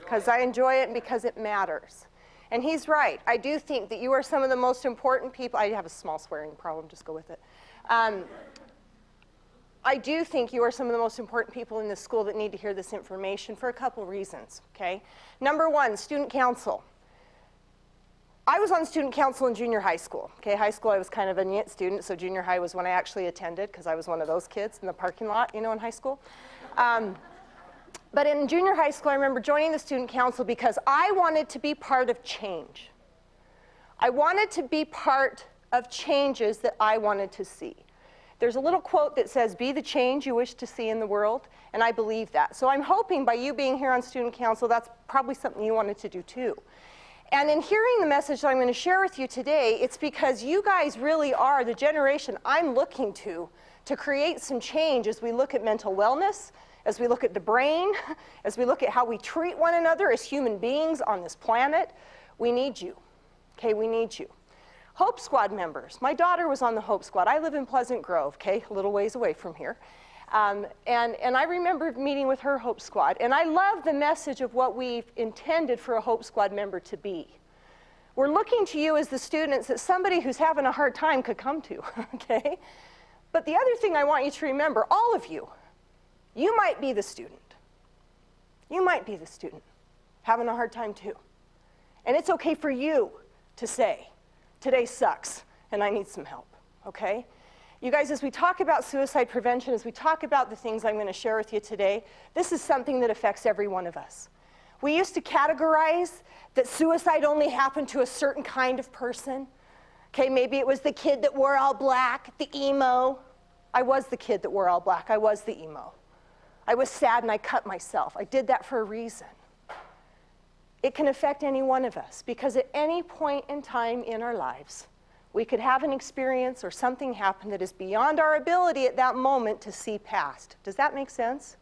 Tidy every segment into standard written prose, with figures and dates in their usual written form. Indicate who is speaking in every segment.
Speaker 1: because I enjoy it and because it matters. And he's right. I do think that you are some of the most important people. I have a small swearing problem, just go with it. I do think you are some of the most important people in this school that need to hear this information for a couple reasons, okay? Number one, student council. I was on student council in junior high school. Okay, high school I was kind of a neat student, so junior high was when I actually attended because I was one of those kids in the parking lot, you know, in high school. But in junior high school, I remember joining the student council because I wanted to be part of change. I wanted to be part of changes that I wanted to see. There's a little quote that says, "Be the change you wish to see in the world," and I believe that. So I'm hoping by you being here on student council, that's probably something you wanted to do too. And in hearing the message that I'm going to share with you today, it's because you guys really are the generation I'm looking to create some change as we look at mental wellness, as we look at the brain, as we look at how we treat one another as human beings on this planet. We need you. Okay, we need you. Hope Squad members. My daughter was on the Hope Squad. I live in Pleasant Grove, okay, a little ways away from here. And I remember meeting with her Hope Squad, and I love the message of what we've intended for a Hope Squad member to be. We're looking to you as the students that somebody who's having a hard time could come to, okay? But the other thing I want you to remember, all of you, you might be the student. You might be the student having a hard time too. And it's okay for you to say, today sucks and I need some help, okay? You guys, as we talk about suicide prevention, as we talk about the things I'm going to share with you today, this is something that affects every one of us. We used to categorize that suicide only happened to a certain kind of person. Okay, maybe it was the kid that wore all black, the emo. I was the kid that wore all black. I was the emo. I was sad and I cut myself. I did that for a reason. It can affect any one of us because at any point in time in our lives, we could have an experience or something happen that is beyond our ability at that moment to see past. Does that make sense?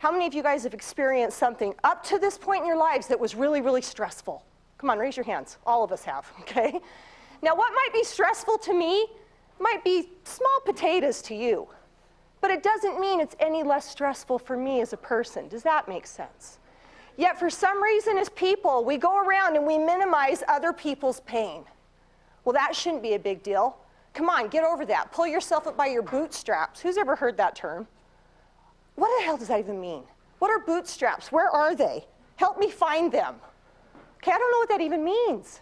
Speaker 1: How many of you guys have experienced something up to this point in your lives that was really, really stressful? Come on, raise your hands. All of us have, okay? Now, what might be stressful to me might be small potatoes to you, but it doesn't mean it's any less stressful for me as a person. Does that make sense? Yet, for some reason, as people, we go around and we minimize other people's pain. Well, that shouldn't be a big deal. Come on, get over that. Pull yourself up by your bootstraps. Who's ever heard that term? What the hell does that even mean? What are bootstraps? Where are they? Help me find them. Okay, I don't know what that even means.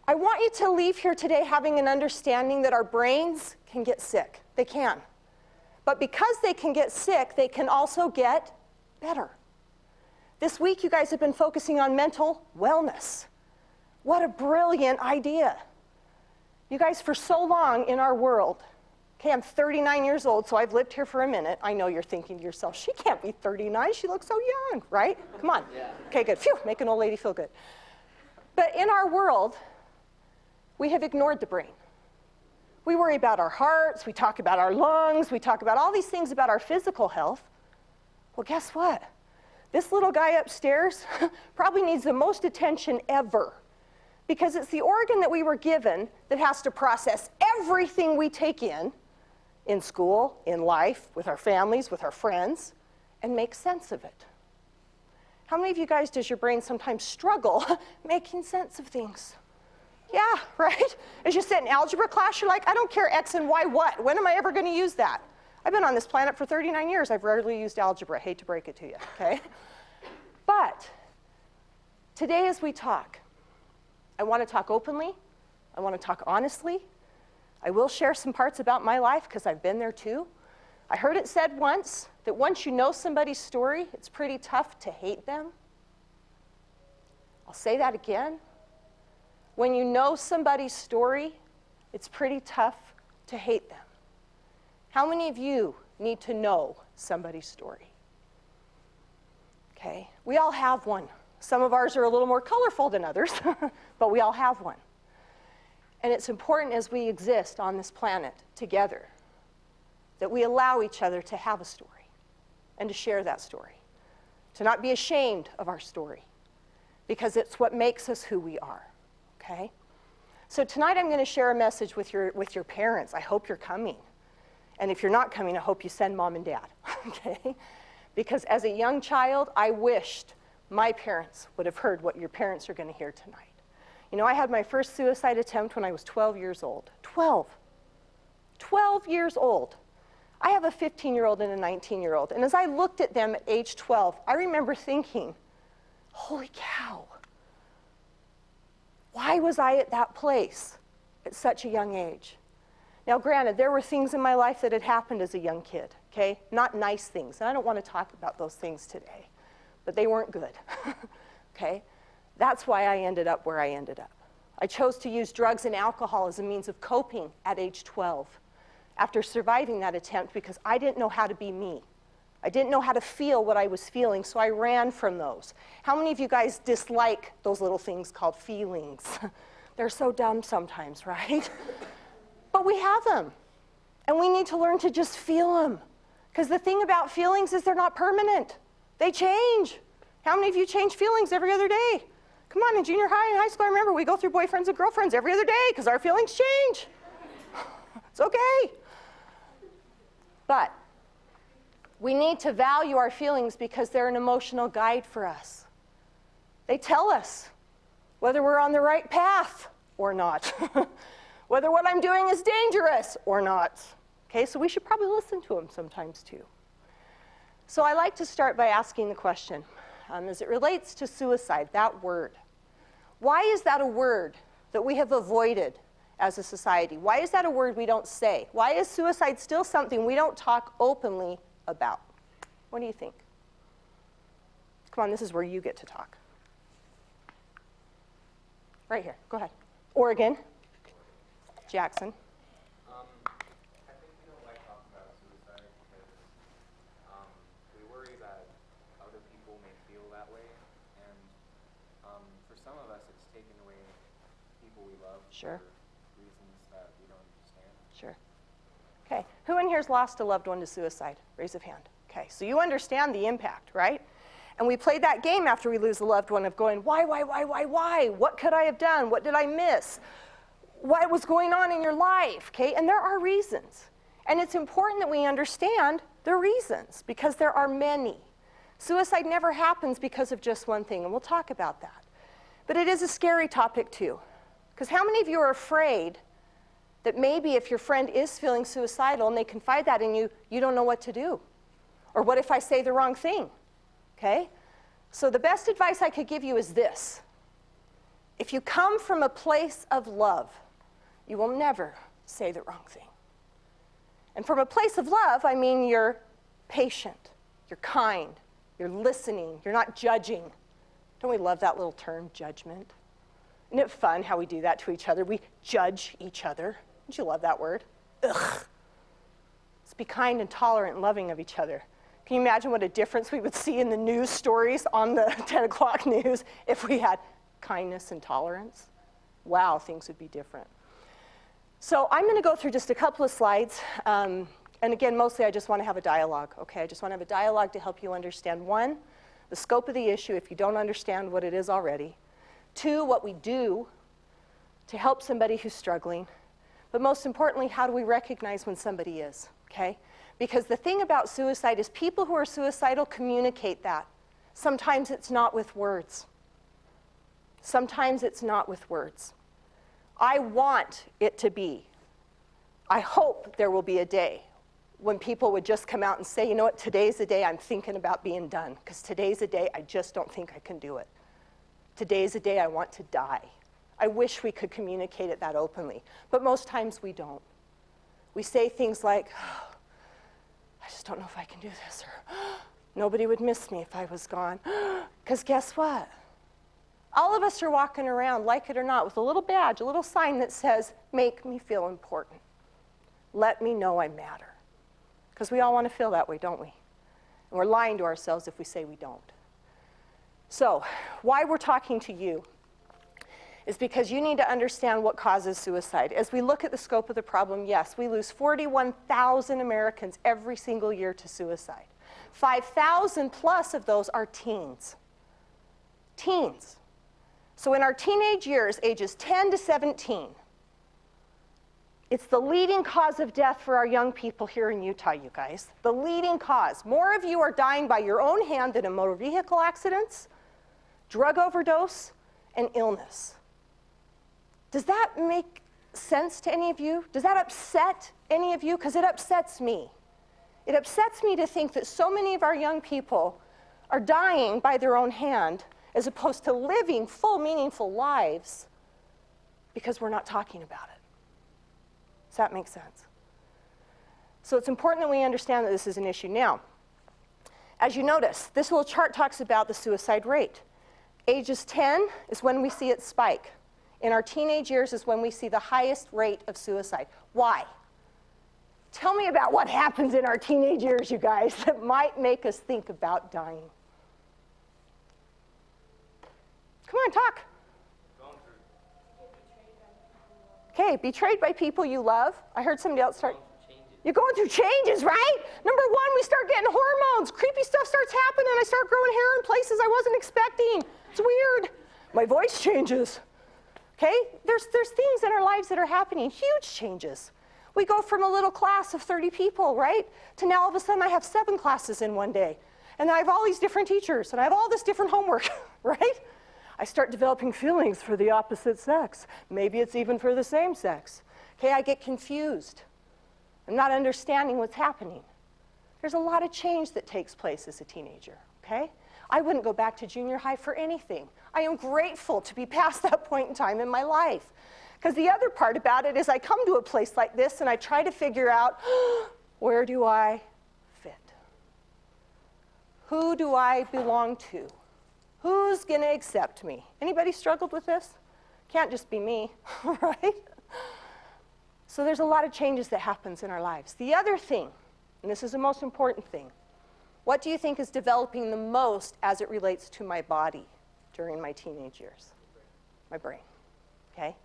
Speaker 1: I want you to leave here today having an understanding that our brains can get sick. They can. But because they can get sick, they can also get better. This week, you guys have been focusing on mental wellness. What a brilliant idea. You guys, for so long in our world, okay, I'm 39 years old, so I've lived here for a minute. I know you're thinking to yourself, she can't be 39, she looks so young, right? Come on. Yeah. Okay, good. Phew, make an old lady feel good. But in our world, we have ignored the brain. We worry about our hearts, we talk about our lungs, we talk about all these things about our physical health. Well, guess what? This little guy upstairs probably needs the most attention ever, because it's the organ that we were given that has to process everything we take in school, in life, with our families, with our friends, and make sense of it. How many of you guys does your brain sometimes struggle making sense of things? Yeah, right? As you sit in algebra class, you're like, I don't care X and Y what. When am I ever going to use that? I've been on this planet for 39 years. I've rarely used algebra. I hate to break it to you, okay? But today as we talk, I want to talk openly. I want to talk honestly. I will share some parts about my life because I've been there too. I heard it said once that once you know somebody's story, it's pretty tough to hate them. I'll say that again. When you know somebody's story, it's pretty tough to hate them. How many of you need to know somebody's story? Okay, we all have one. Some of ours are a little more colorful than others, but we all have one. And it's important as we exist on this planet together that we allow each other to have a story and to share that story, to not be ashamed of our story, because it's what makes us who we are, okay? So tonight I'm going to share a message with your parents. I hope you're coming. And if you're not coming, I hope you send mom and dad, okay? Because as a young child, I wished my parents would have heard what your parents are going to hear tonight. You know, I had my first suicide attempt when I was 12 years old. 12 years old. I have a 15-year-old and a 19-year-old. And as I looked at them at age 12, I remember thinking, holy cow, why was I at that place at such a young age? Now, granted, there were things in my life that had happened as a young kid, okay? Not nice things, and I don't want to talk about those things today, but they weren't good, okay? That's why I ended up where I ended up. I chose to use drugs and alcohol as a means of coping at age 12 after surviving that attempt because I didn't know how to be me. I didn't know how to feel what I was feeling, so I ran from those. How many of you guys dislike those little things called feelings? They're so dumb sometimes, right? But we have them, and we need to learn to just feel them. Because the thing about feelings is they're not permanent. They change. How many of you change feelings every other day? Come on, in junior high and high school, I remember we go through boyfriends and girlfriends every other day because our feelings change. It's okay. But we need to value our feelings because they're an emotional guide for us. They tell us whether we're on the right path or not, whether what I'm doing is dangerous or not. Okay, so we should probably listen to them sometimes too. So I like to start by asking the question, as it relates to suicide, that word. Why is that a word that we have avoided as a society? Why is that a word we don't say? Why is suicide still something we don't talk openly about? What do you think? Come on, this is where you get to talk. Right here, go ahead. Oregon. Jackson.
Speaker 2: I think we don't like talking about suicide because we worry that other people may feel that way, and for some of us, it's taken away people we love
Speaker 1: Sure.
Speaker 2: for reasons that we don't understand.
Speaker 1: Sure. Okay, who in here's lost a loved one to suicide? Raise of hand. Okay, so you understand the impact, right? And we played that game after we lose a loved one of going, why? What could I have done? What did I miss? What was going on in your life, okay? And there are reasons. And it's important that we understand the reasons because there are many. Suicide never happens because of just one thing, and we'll talk about that. But it is a scary topic too. Because how many of you are afraid that maybe if your friend is feeling suicidal and they confide that in you, you don't know what to do? Or what if I say the wrong thing? Okay? So the best advice I could give you is this. If you come from a place of love, you will never say the wrong thing. And from a place of love, I mean you're patient, you're kind, you're listening, you're not judging. Don't we love that little term, judgment? Isn't it fun how we do that to each other? We judge each other. Don't you love that word? Ugh. Let's be kind and tolerant and loving of each other. Can you imagine what a difference we would see in the news stories on the 10 o'clock news if we had kindness and tolerance? Wow, things would be different. So I'm going to go through just a couple of slides. And again, mostly I just want to have a dialogue, okay? I just want to have a dialogue to help you understand, one, the scope of the issue if you don't understand what it is already. Two, what we do to help somebody who's struggling. But most importantly, how do we recognize when somebody is, okay? Because the thing about suicide is people who are suicidal communicate that. Sometimes it's not with words. Sometimes it's not with words. I want it to be. I hope there will be a day when people would just come out and say, you know what, today's the day I'm thinking about being done, because today's the day I just don't think I can do it. Today's the day I want to die. I wish we could communicate it that openly, but most times we don't. We say things like, oh, I just don't know if I can do this, or nobody would miss me if I was gone. Because guess what? All of us are walking around, like it or not, with a little badge, a little sign that says, make me feel important. Let me know I matter. Because we all want to feel that way, don't we? And we're lying to ourselves if we say we don't. So, why we're talking to you is because you need to understand what causes suicide. As we look at the scope of the problem, yes, we lose 41,000 Americans every single year to suicide. 5,000 plus of those are teens. Teens. So in our teenage years, ages 10 to 17, It's the leading cause of death for our young people here in Utah, you guys. The leading cause. More of you are dying by your own hand than in motor vehicle accidents, drug overdose, and illness. Does that make sense to any of you? Does that upset any of you? Because it upsets me. It upsets me to think that so many of our young people are dying by their own hand as opposed to living full, meaningful lives because we're not talking about it. Does that make sense? So it's important that we understand that this is an issue. Now, as you notice, this little chart talks about the suicide rate. Ages 10 is when we see it spike. In our teenage years is when we see the highest rate of suicide. Why? Tell me about what happens in our teenage years, you guys, that might make us think about dying. Come on, talk. Okay, betrayed by people you love. I heard somebody else start. You're going through changes, right? Number one, we start getting hormones. Creepy stuff starts happening. I start growing hair in places I wasn't expecting. It's weird. My voice changes. Okay? There's things in our lives that are happening, huge changes. We go from a little class of 30 people, right? To now all of a sudden I have 7 classes in one day. And I have all these different teachers, and I have all this different homework, right? I start developing feelings for the opposite sex. Maybe it's even for the same sex. Okay, I get confused. I'm not understanding what's happening. There's a lot of change that takes place as a teenager, okay? I wouldn't go back to junior high for anything. I am grateful to be past that point in time in my life. Because the other part about it is I come to a place like this and I try to figure out, where do I fit? Who do I belong to? Who's going to accept me? Anybody struggled with this? Can't just be me, right? So there's a lot of changes that happens in our lives. The other thing, and this is the most important thing, what do you think is developing the most as it relates to my body during my teenage years? My brain, okay?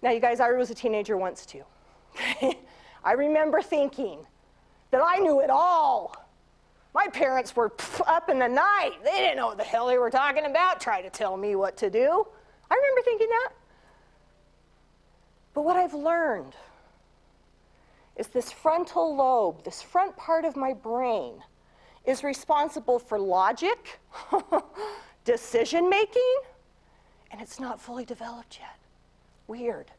Speaker 1: Now, you guys, I was a teenager once too. I remember thinking that I knew it all. My parents were up in the night. They didn't know what the hell they were talking about, trying to tell me what to do. I remember thinking that. But what I've learned is this frontal lobe, this front part of my brain, is responsible for logic, decision making, and it's not fully developed yet. Weird.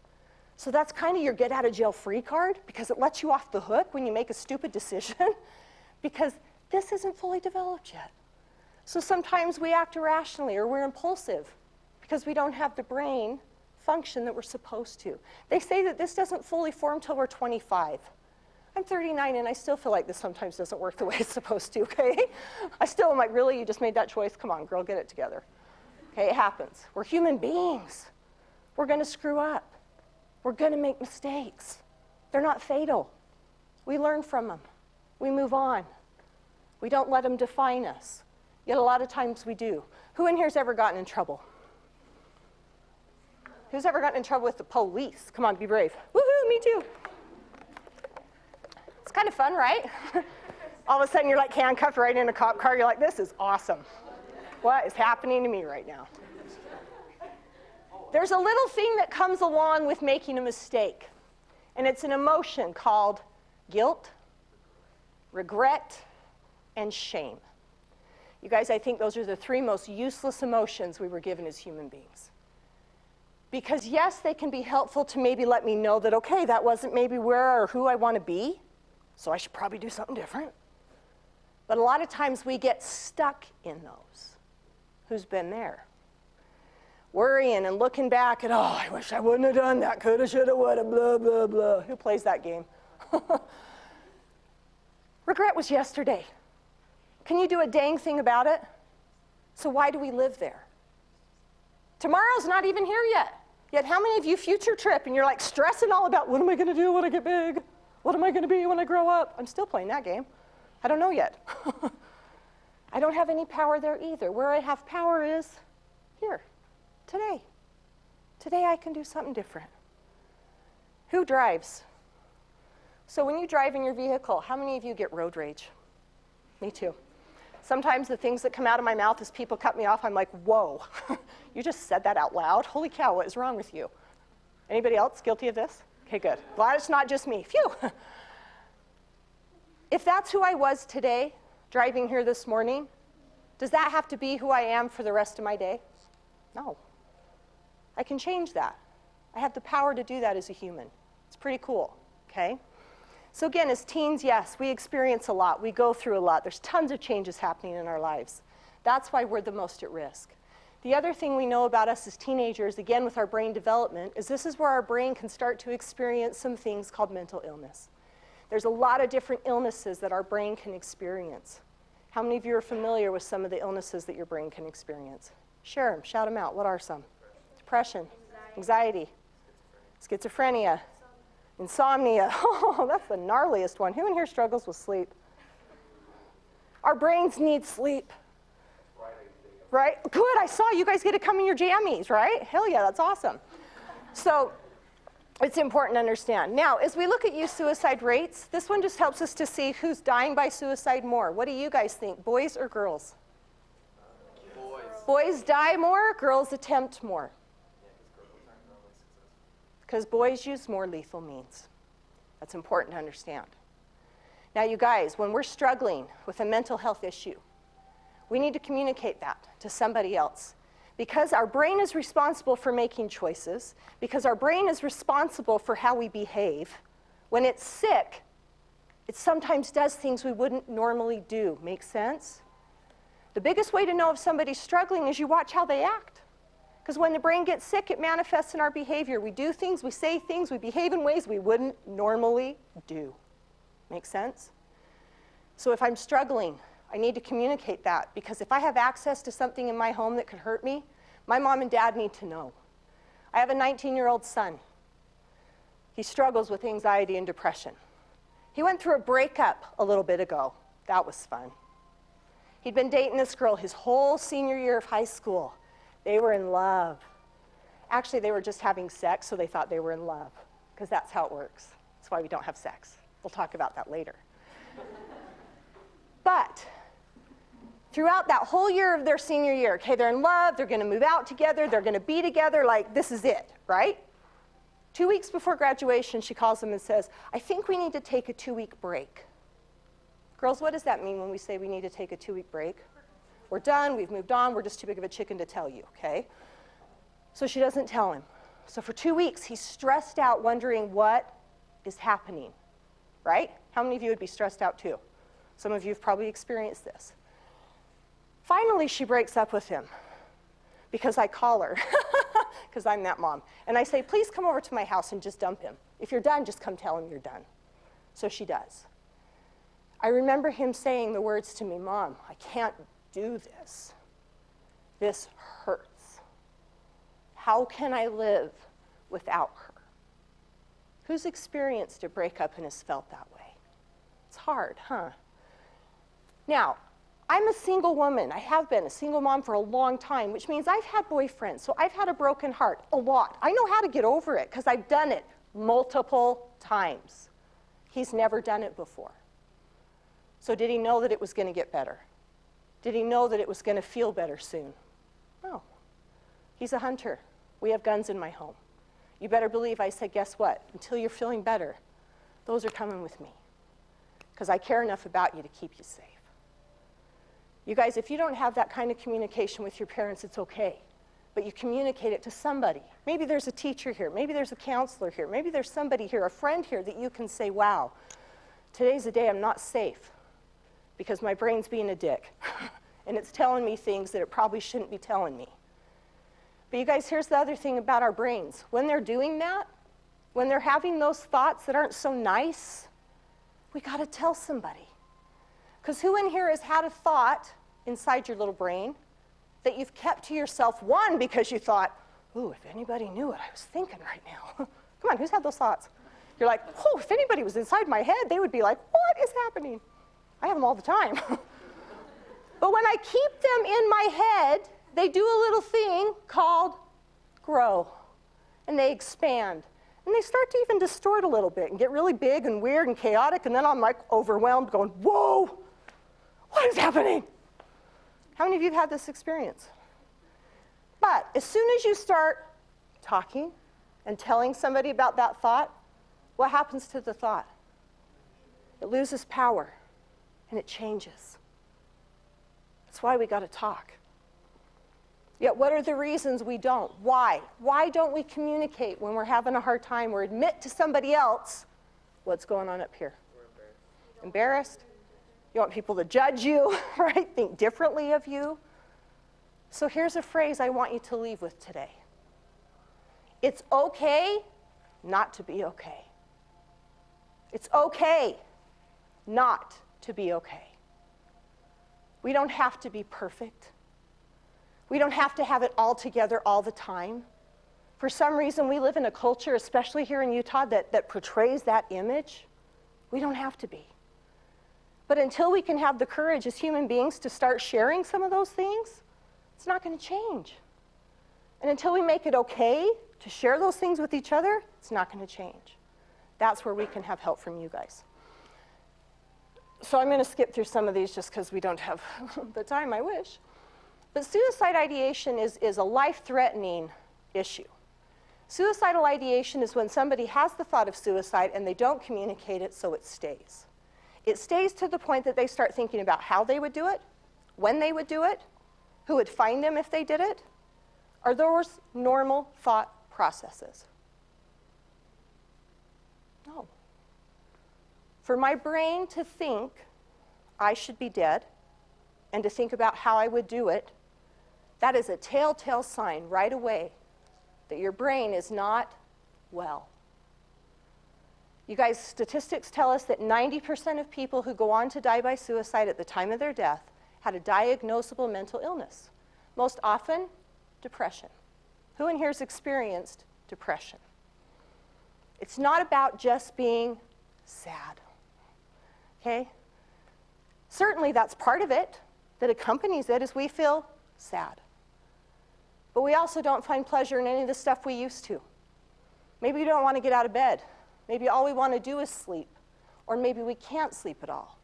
Speaker 1: So that's kind of your get out of jail free card, because it lets you off the hook when you make a stupid decision, because this isn't fully developed yet. So sometimes we act irrationally or we're impulsive because we don't have the brain function that we're supposed to. They say that this doesn't fully form till we're 25. I'm 39 and I still feel like this sometimes doesn't work the way it's supposed to, okay? I still am like, really, you just made that choice? Come on, girl, get it together. Okay, it happens. We're human beings. We're gonna screw up. We're gonna make mistakes. They're not fatal. We learn from them. We move on. We don't let them define us. Yet a lot of times we do. Who in here's ever gotten in trouble? Who's ever gotten in trouble with the police? Come on, be brave. Woohoo, me too. It's kind of fun, right? All of a sudden you're like handcuffed right in a cop car. You're like, this is awesome. What is happening to me right now? There's a little thing that comes along with making a mistake. And it's an emotion called guilt, regret, and shame. You guys, I think those are the 3 most useless emotions we were given as human beings. Because yes, they can be helpful to maybe let me know that, okay, that wasn't maybe where or who I want to be, so I should probably do something different. But a lot of times we get stuck in those. Who's been there? Worrying and looking back at, oh, I wish I wouldn't have done that, coulda, shoulda, woulda, blah, blah, blah. Who plays that game? Regret was yesterday. Can you do a dang thing about it? So why do we live there? Tomorrow's not even here yet. Yet how many of you future trip and you're like stressing all about what am I going to do when I get big? What am I going to be when I grow up? I'm still playing that game. I don't know yet. I don't have any power there either. Where I have power is here, today. Today I can do something different. Who drives? So when you drive in your vehicle, how many of you get road rage? Me too. Sometimes the things that come out of my mouth as people cut me off, I'm like, whoa, you just said that out loud? Holy cow, what is wrong with you? Anybody else guilty of this? Okay, good. Glad it's not just me. Phew. If that's who I was today, driving here this morning, does that have to be who I am for the rest of my day? No. I can change that. I have the power to do that as a human. It's pretty cool, okay? So again, as teens, yes, we experience a lot. We go through a lot. There's tons of changes happening in our lives. That's why we're the most at risk. The other thing we know about us as teenagers, again with our brain development, is this is where our brain can start to experience some things called mental illness. There's a lot of different illnesses that our brain can experience. How many of you are familiar with some of the illnesses that your brain can experience? Share them, shout them out. What are some? Depression, anxiety, schizophrenia, insomnia. Oh, that's the gnarliest one. Who in here struggles with sleep? Our brains need sleep. Right? Good, I saw you guys get to come in your jammies, right? Hell yeah, that's awesome. So it's important to understand. Now, as we look at youth suicide rates, this one just helps us to see who's dying by suicide more. What do you guys think, boys or girls?
Speaker 2: Boys.
Speaker 1: Boys die more, girls attempt more. Because boys use more lethal means. That's important to understand. Now, you guys, when we're struggling with a mental health issue, we need to communicate that to somebody else. Because our brain is responsible for making choices, because our brain is responsible for how we behave, when it's sick, it sometimes does things we wouldn't normally do. Make sense? The biggest way to know if somebody's struggling is you watch how they act. Because when the brain gets sick, it manifests in our behavior. We do things, we say things, we behave in ways we wouldn't normally do. Make sense? So if I'm struggling, I need to communicate that, because if I have access to something in my home that could hurt me, my mom and dad need to know. I have a 19-year-old son. He struggles with anxiety and depression. He went through a breakup a little bit ago. That was fun. He'd been dating this girl his whole senior year of high school. They were in love. Actually, they were just having sex, so they thought they were in love, because that's how it works. That's why we don't have sex. We'll talk about that later. But throughout that whole year of their senior year, okay, they're in love, they're going to move out together, they're going to be together, like this is it, right? 2 weeks before graduation, she calls him and says, I think we need to take a 2-week break. Girls, what does that mean when we say we need to take a 2-week break? We're done, we've moved on, we're just too big of a chicken to tell you, okay? So she doesn't tell him. So for 2 weeks, he's stressed out, wondering what is happening, right? How many of you would be stressed out too? Some of you have probably experienced this. Finally, she breaks up with him because I call her, because I'm that mom. And I say, please come over to my house and just dump him. If you're done, just come tell him you're done. So she does. I remember him saying the words to me, Mom, I can't do this. This hurts. How can I live without her? Who's experienced a breakup and has felt that way? It's hard, huh? Now, I'm a single woman. I have been a single mom for a long time, which means I've had boyfriends, so I've had a broken heart a lot. I know how to get over it because I've done it multiple times. He's never done it before. So did he know that it was going to get better? Did he know that it was going to feel better soon? No. He's a hunter. We have guns in my home. You better believe I said, guess what? Until you're feeling better, those are coming with me because I care enough about you to keep you safe. You guys, if you don't have that kind of communication with your parents, it's okay. But you communicate it to somebody. Maybe there's a teacher here. Maybe there's a counselor here. Maybe there's somebody here, a friend here that you can say, wow, today's the day I'm not safe because my brain's being a dick. And it's telling me things that it probably shouldn't be telling me. But you guys, here's the other thing about our brains. When they're doing that, when they're having those thoughts that aren't so nice, we got to tell somebody. Because who in here has had a thought inside your little brain that you've kept to yourself, one, because you thought, ooh, if anybody knew what I was thinking right now. Come on, who's had those thoughts? You're like, oh, if anybody was inside my head, they would be like, what is happening? I have them all the time. But when I keep them in my head, they do a little thing called grow, and they expand. And they start to even distort a little bit and get really big and weird and chaotic, and then I'm like overwhelmed going, whoa, what is happening? How many of you have had this experience? But as soon as you start talking and telling somebody about that thought, what happens to the thought? It loses power and it changes. That's why we got to talk. Yet what are the reasons we don't? Why? Why don't we communicate when we're having a hard time or admit to somebody else what's going on up here? We're embarrassed. You want people to judge you, right? Think differently of you. So here's a phrase I want you to leave with today. It's okay not to be okay. It's okay not to be okay. We don't have to be perfect. We don't have to have it all together all the time. For some reason, we live in a culture, especially here in Utah, that portrays that image. We don't have to be. But until we can have the courage as human beings to start sharing some of those things, it's not going to change. And until we make it okay to share those things with each other, it's not going to change. That's where we can have help from you guys. So I'm going to skip through some of these just because we don't have the time I wish. But suicide ideation is a life-threatening issue. Suicidal ideation is when somebody has the thought of suicide and they don't communicate it, so it stays. It stays to the point that they start thinking about how they would do it, when they would do it, who would find them if they did it. Are those normal thought processes? No. For my brain to think I should be dead and to think about how I would do it, that is a telltale sign right away that your brain is not well. You guys, statistics tell us that 90% of people who go on to die by suicide at the time of their death had a diagnosable mental illness. Most often, depression. Who in here has experienced depression? It's not about just being sad, okay? Certainly that's part of it that accompanies it, is we feel sad. But we also don't find pleasure in any of the stuff we used to. Maybe we don't want to get out of bed. Maybe all we want to do is sleep. Or maybe we can't sleep at all.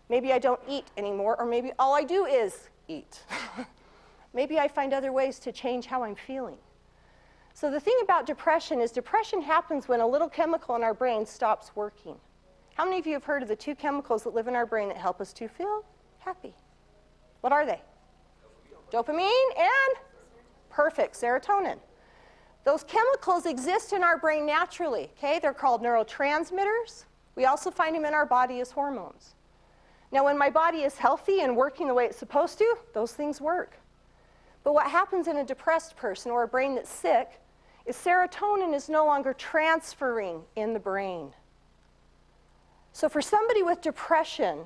Speaker 1: Maybe I don't eat anymore, or maybe all I do is eat. Maybe I find other ways to change how I'm feeling. So the thing about depression is depression happens when a little chemical in our brain stops working. How many of you have heard of the two chemicals that live in our brain that help us to feel happy? What are they? Dopamine and perfect, serotonin. Those chemicals exist in our brain naturally, okay? They're called neurotransmitters. We also find them in our body as hormones. Now, when my body is healthy and working the way it's supposed to, those things work. But what happens in a depressed person or a brain that's sick is serotonin is no longer transferring in the brain. So for somebody with depression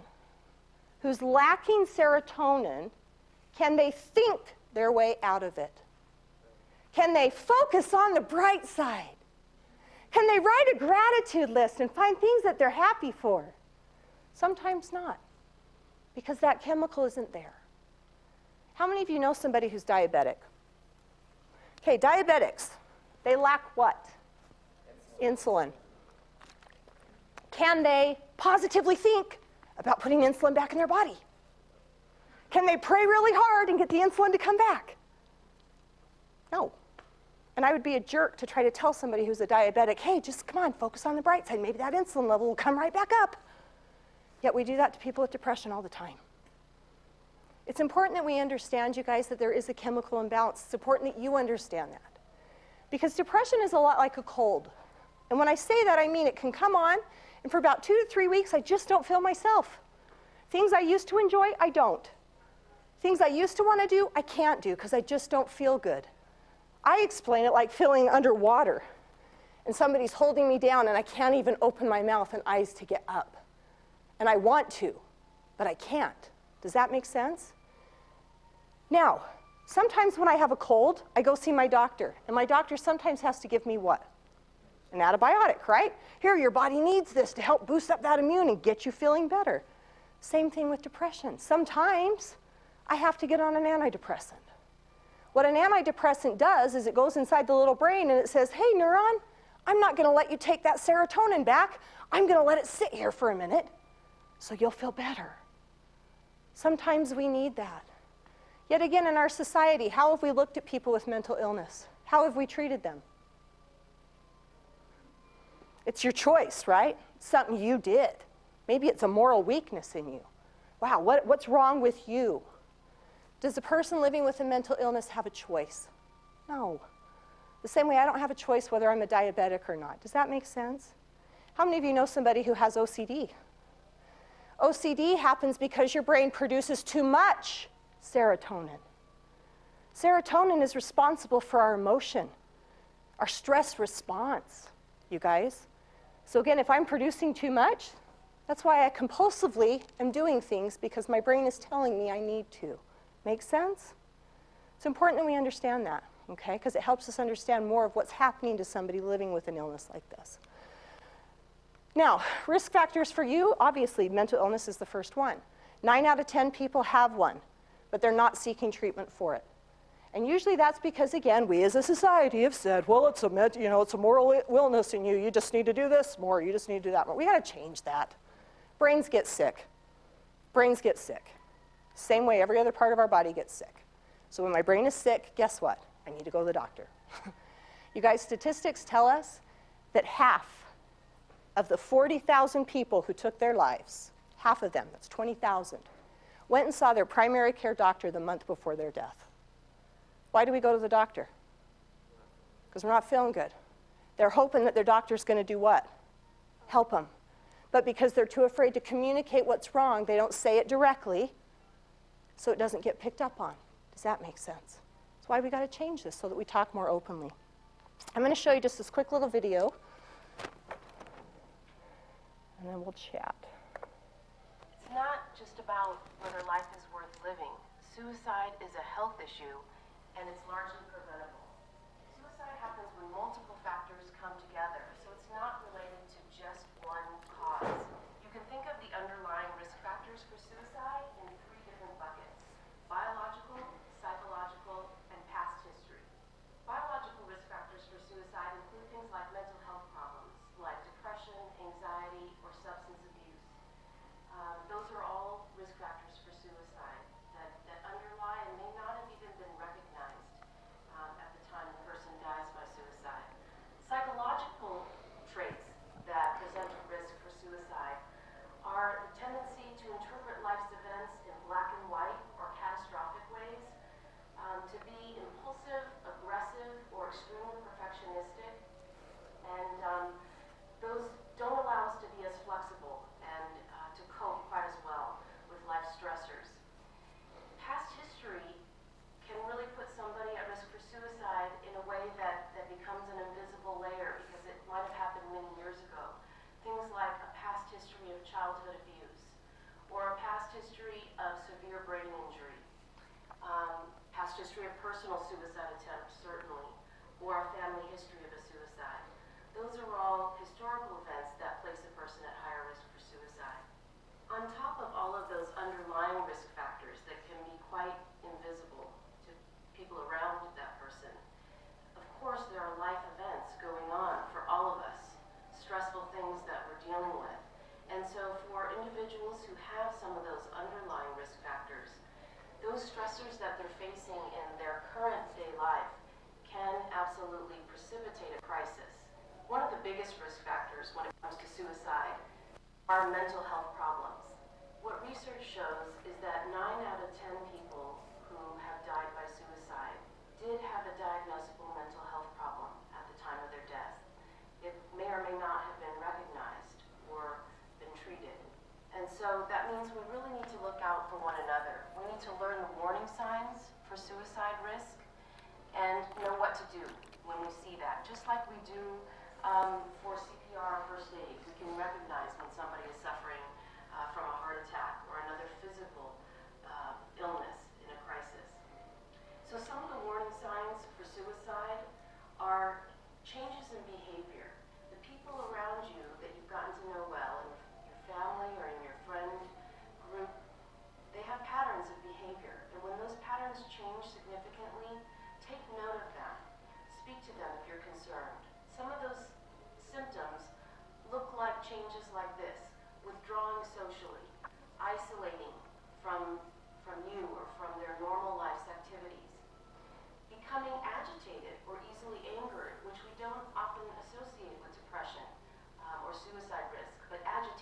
Speaker 1: who's lacking serotonin, can they think their way out of it? Can they focus on the bright side? Can they write a gratitude list and find things that they're happy for? Sometimes not, because that chemical isn't there. How many of you know somebody who's diabetic? Okay, diabetics, they lack what? Insulin. Can they positively think about putting insulin back in their body? Can they pray really hard and get the insulin to come back? No. And I would be a jerk to try to tell somebody who's a diabetic, hey, just come on, focus on the bright side. Maybe that insulin level will come right back up. Yet we do that to people with depression all the time. It's important that we understand, you guys, that there is a chemical imbalance. It's important that you understand that. Because depression is a lot like a cold. And when I say that, I mean it can come on, and for about 2 to 3 weeks, I just don't feel myself. Things I used to enjoy, I don't. Things I used to want to do, I can't do because I just don't feel good. I explain it like feeling underwater, and somebody's holding me down, and I can't even open my mouth and eyes to get up. And I want to, but I can't. Does that make sense? Now, sometimes when I have a cold, I go see my doctor, and my doctor sometimes has to give me what? An antibiotic, right? Here, your body needs this to help boost up that immune and get you feeling better. Same thing with depression. Sometimes I have to get on an antidepressant. What an antidepressant does is it goes inside the little brain and it says, hey, neuron, I'm not going to let you take that serotonin back. I'm going to let it sit here for a minute so you'll feel better. Sometimes we need that. Yet again, in our society, how have we looked at people with mental illness? How have we treated them? It's your choice, right? It's something you did. Maybe it's a moral weakness in you. Wow, what's wrong with you? Does a person living with a mental illness have a choice? No. The same way I don't have a choice whether I'm a diabetic or not. Does that make sense? How many of you know somebody who has OCD? OCD happens because your brain produces too much serotonin. Serotonin is responsible for our emotion, our stress response, you guys. So again, if I'm producing too much, that's why I compulsively am doing things, because my brain is telling me I need to. Make sense? It's important that we understand that, okay? Because it helps us understand more of what's happening to somebody living with an illness like this. Now, risk factors for you, obviously, mental illness is the first one. 9 out of 10 people have one, but they're not seeking treatment for it. And usually that's because, again, we as a society have said, well, it's a moral illness in you. You just need to do this more. You just need to do that more. We got to change that. Brains get sick. Brains get sick. Same way every other part of our body gets sick. So when my brain is sick, guess what? I need to go to the doctor. You guys, statistics tell us that half of the 40,000 people who took their lives, half of them, that's 20,000, went and saw their primary care doctor the month before their death. Why do we go to the doctor? Because we're not feeling good. They're hoping that their doctor's going to do what? Help them. But because they're too afraid to communicate what's wrong, they don't say it directly, so it doesn't get picked up on. Does that make sense? That's why we got to change this, so that we talk more openly. I'm going to show you just this quick little video, and then we'll chat.
Speaker 3: It's not just about whether life is worth living. Suicide is a health issue, and it's largely preventable. Suicide happens when multiple factors come together, so it's not related to just one cause. You can think of the underlying risk factors for suicide in 3 different buckets: biological, psychological, and past history. Biological risk factors for suicide include things like mental health problems, like depression, anxiety, or substance abuse. Those are all risk factors for suicide that underlie and may not have even been recognized at the time the person dies by suicide. Psychological traits that present a risk for suicide are the tendency to interpret life's events in black and white or catastrophic ways, to be impulsive, aggressive, or extremely perfectionistic, and those don't allow us to be as flexible and to cope quite as well with life stressors. Past history can really put somebody at risk for suicide in a way that becomes an invisible layer, because it might have happened many years ago. Things like a past history of childhood abuse, or a past history of severe brain injury, past history of personal suicide attempts, certainly, or a family history of a suicide. Those are all historical events that place a person at higher risk for suicide. On top of all of those underlying risk factors that can be quite invisible to people around that person, of course there are life events going on for all of us, stressful things that we're dealing with. And so for individuals who have some of those underlying risk factors, those stressors that they're facing in their current day life can absolutely precipitate a crisis. One of the biggest risk factors when it comes to suicide are mental health problems. What research shows is that 9 out of 10 people who have died by suicide did have a diagnosable mental health problem at the time of their death. It may or may not have been recognized or been treated. And so that means we really need to look out for one another. We need to learn the warning signs for suicide risk and know what to do when we see that. Just like we do for CPR or first aid, we can recognize when somebody is suffering from a heart attack or another physical illness in a crisis. So some of the warning signs for suicide are changes in behavior. The people around you that you've gotten to know well, in your family or in your friend group, they have patterns of behavior. And when those patterns change significantly, take note of them. Speak to them if you're concerned. Some of those symptoms look like changes like this: withdrawing socially, isolating from you or from their normal life's activities, becoming agitated or easily angered, which we don't often associate with depression.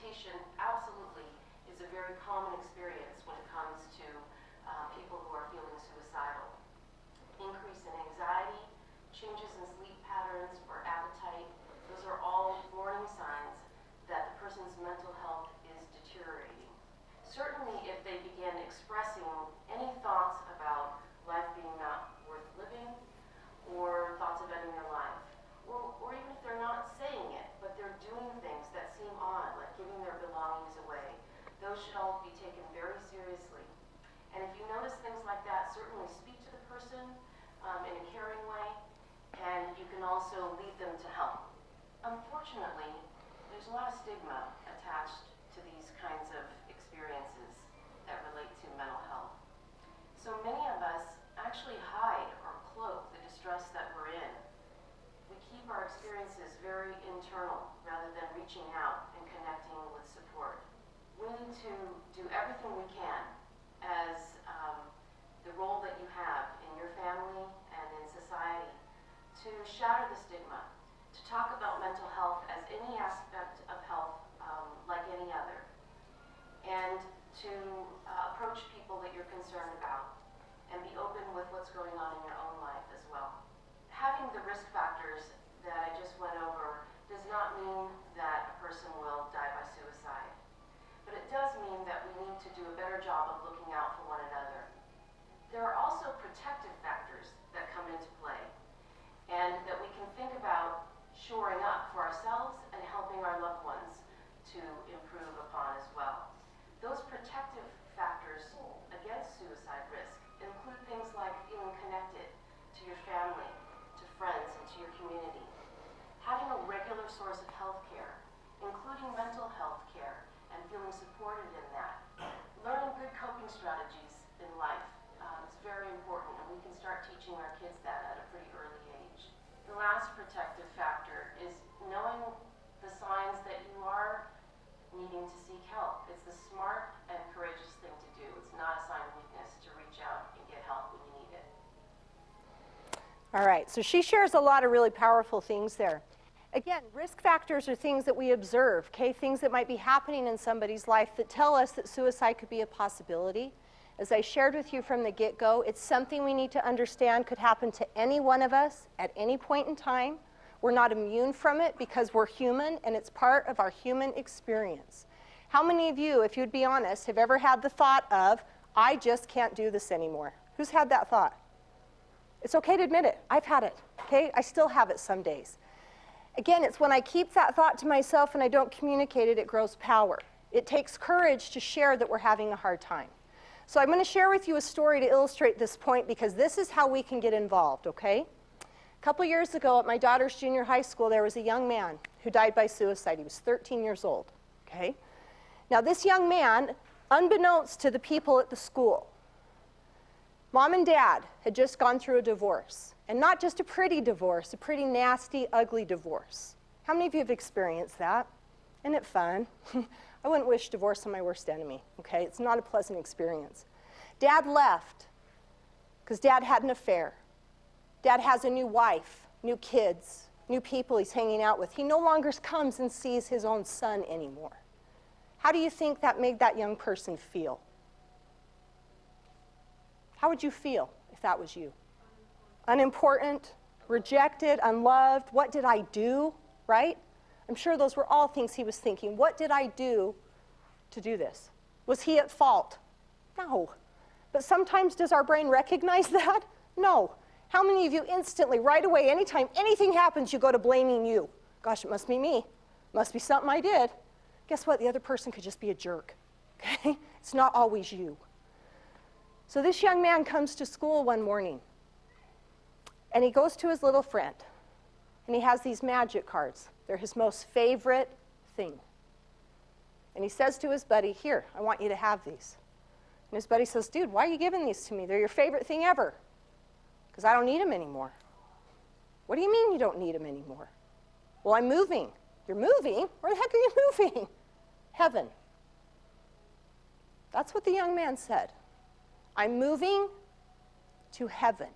Speaker 3: agitation absolutely is a very common experience when it comes to people who are feeling suicidal. Increase in anxiety, changes in sleep patterns or appetite, those are all warning signs that the person's mental health is deteriorating. Certainly if they begin expressing any thoughts about life being not worth living, or thoughts of ending their life, or even if they're not saying it, but they're doing things that seem odd, like giving their belongings away, those should all be taken very seriously. And if you notice things like that, certainly speak to the person in a caring way, and you can also lead them to help. Unfortunately, there's a lot of stigma attached to these kinds of experiences that relate to mental health. So many of us actually hide or cloak the distress that we're in. We keep our experiences very internal rather than reaching out and connecting with support. We need to do everything we can as the role that you have in your family and in society to shatter the stigma, to talk about mental health as any aspect of health like any other, and to approach people that you're concerned about and be open with what's going on in your own life as well. Having the risk factors that I just went over does not mean that a person will die by suicide, but it does mean that we need to do a better job of looking out for one another. There are also protective factors that come into play, and that we can think about shoring up for ourselves and helping our loved ones to improve upon as well. Those protective factors against suicide risk include things like feeling connected to your family, to friends, and to your community. Having a regular source of health care, including mental health care, and feeling supported in that. Learning good coping strategies in life is very important, and we can start teaching our kids that at a pretty early age. The last protective factor is knowing the signs that you are needing to seek help. It's the smart and courageous thing to do. It's not a sign of weakness to reach out and get help when you need it.
Speaker 1: All right, so she shares a lot of really powerful things there. Again, risk factors are things that we observe, okay? Things that might be happening in somebody's life that tell us that suicide could be a possibility. As I shared with you from the get-go, it's something we need to understand could happen to any one of us at any point in time. We're not immune from it because we're human, and it's part of our human experience. How many of you, if you'd be honest, have ever had the thought of, I just can't do this anymore? Who's had that thought? It's okay to admit it. I've had it, okay? I still have it some days. Again, it's when I keep that thought to myself and I don't communicate it, it grows power. It takes courage to share that we're having a hard time. So I'm going to share with you a story to illustrate this point because this is how we can get involved, okay? A couple years ago at my daughter's junior high school, there was a young man who died by suicide. He was 13 years old, okay? Now this young man, unbeknownst to the people at the school, Mom and Dad had just gone through a divorce. And not just a pretty divorce, a pretty nasty, ugly divorce. How many of you have experienced that? Isn't it fun? I wouldn't wish divorce on my worst enemy, okay? It's not a pleasant experience. Dad left because Dad had an affair. Dad has a new wife, new kids, new people he's hanging out with. He no longer comes and sees his own son anymore. How do you think that made that young person feel? How would you feel if that was you? Unimportant, rejected, unloved. What did I do, right? I'm sure those were all things he was thinking. What did I do to do this? Was he at fault? No. But sometimes does our brain recognize that? No. How many of you instantly, right away, anytime anything happens, you go to blaming you? Gosh, it must be me. Must be something I did. Guess what? The other person could just be a jerk, okay? It's not always you. So this young man comes to school one morning, and he goes to his little friend, and he has these magic cards. They're his most favorite thing. And he says to his buddy, here, I want you to have these. And his buddy says, dude, why are you giving these to me? They're your favorite thing ever. Because I don't need them anymore. What do you mean you don't need them anymore? Well, I'm moving. You're moving? Where the heck are you moving? Heaven. That's what the young man said. I'm moving to heaven.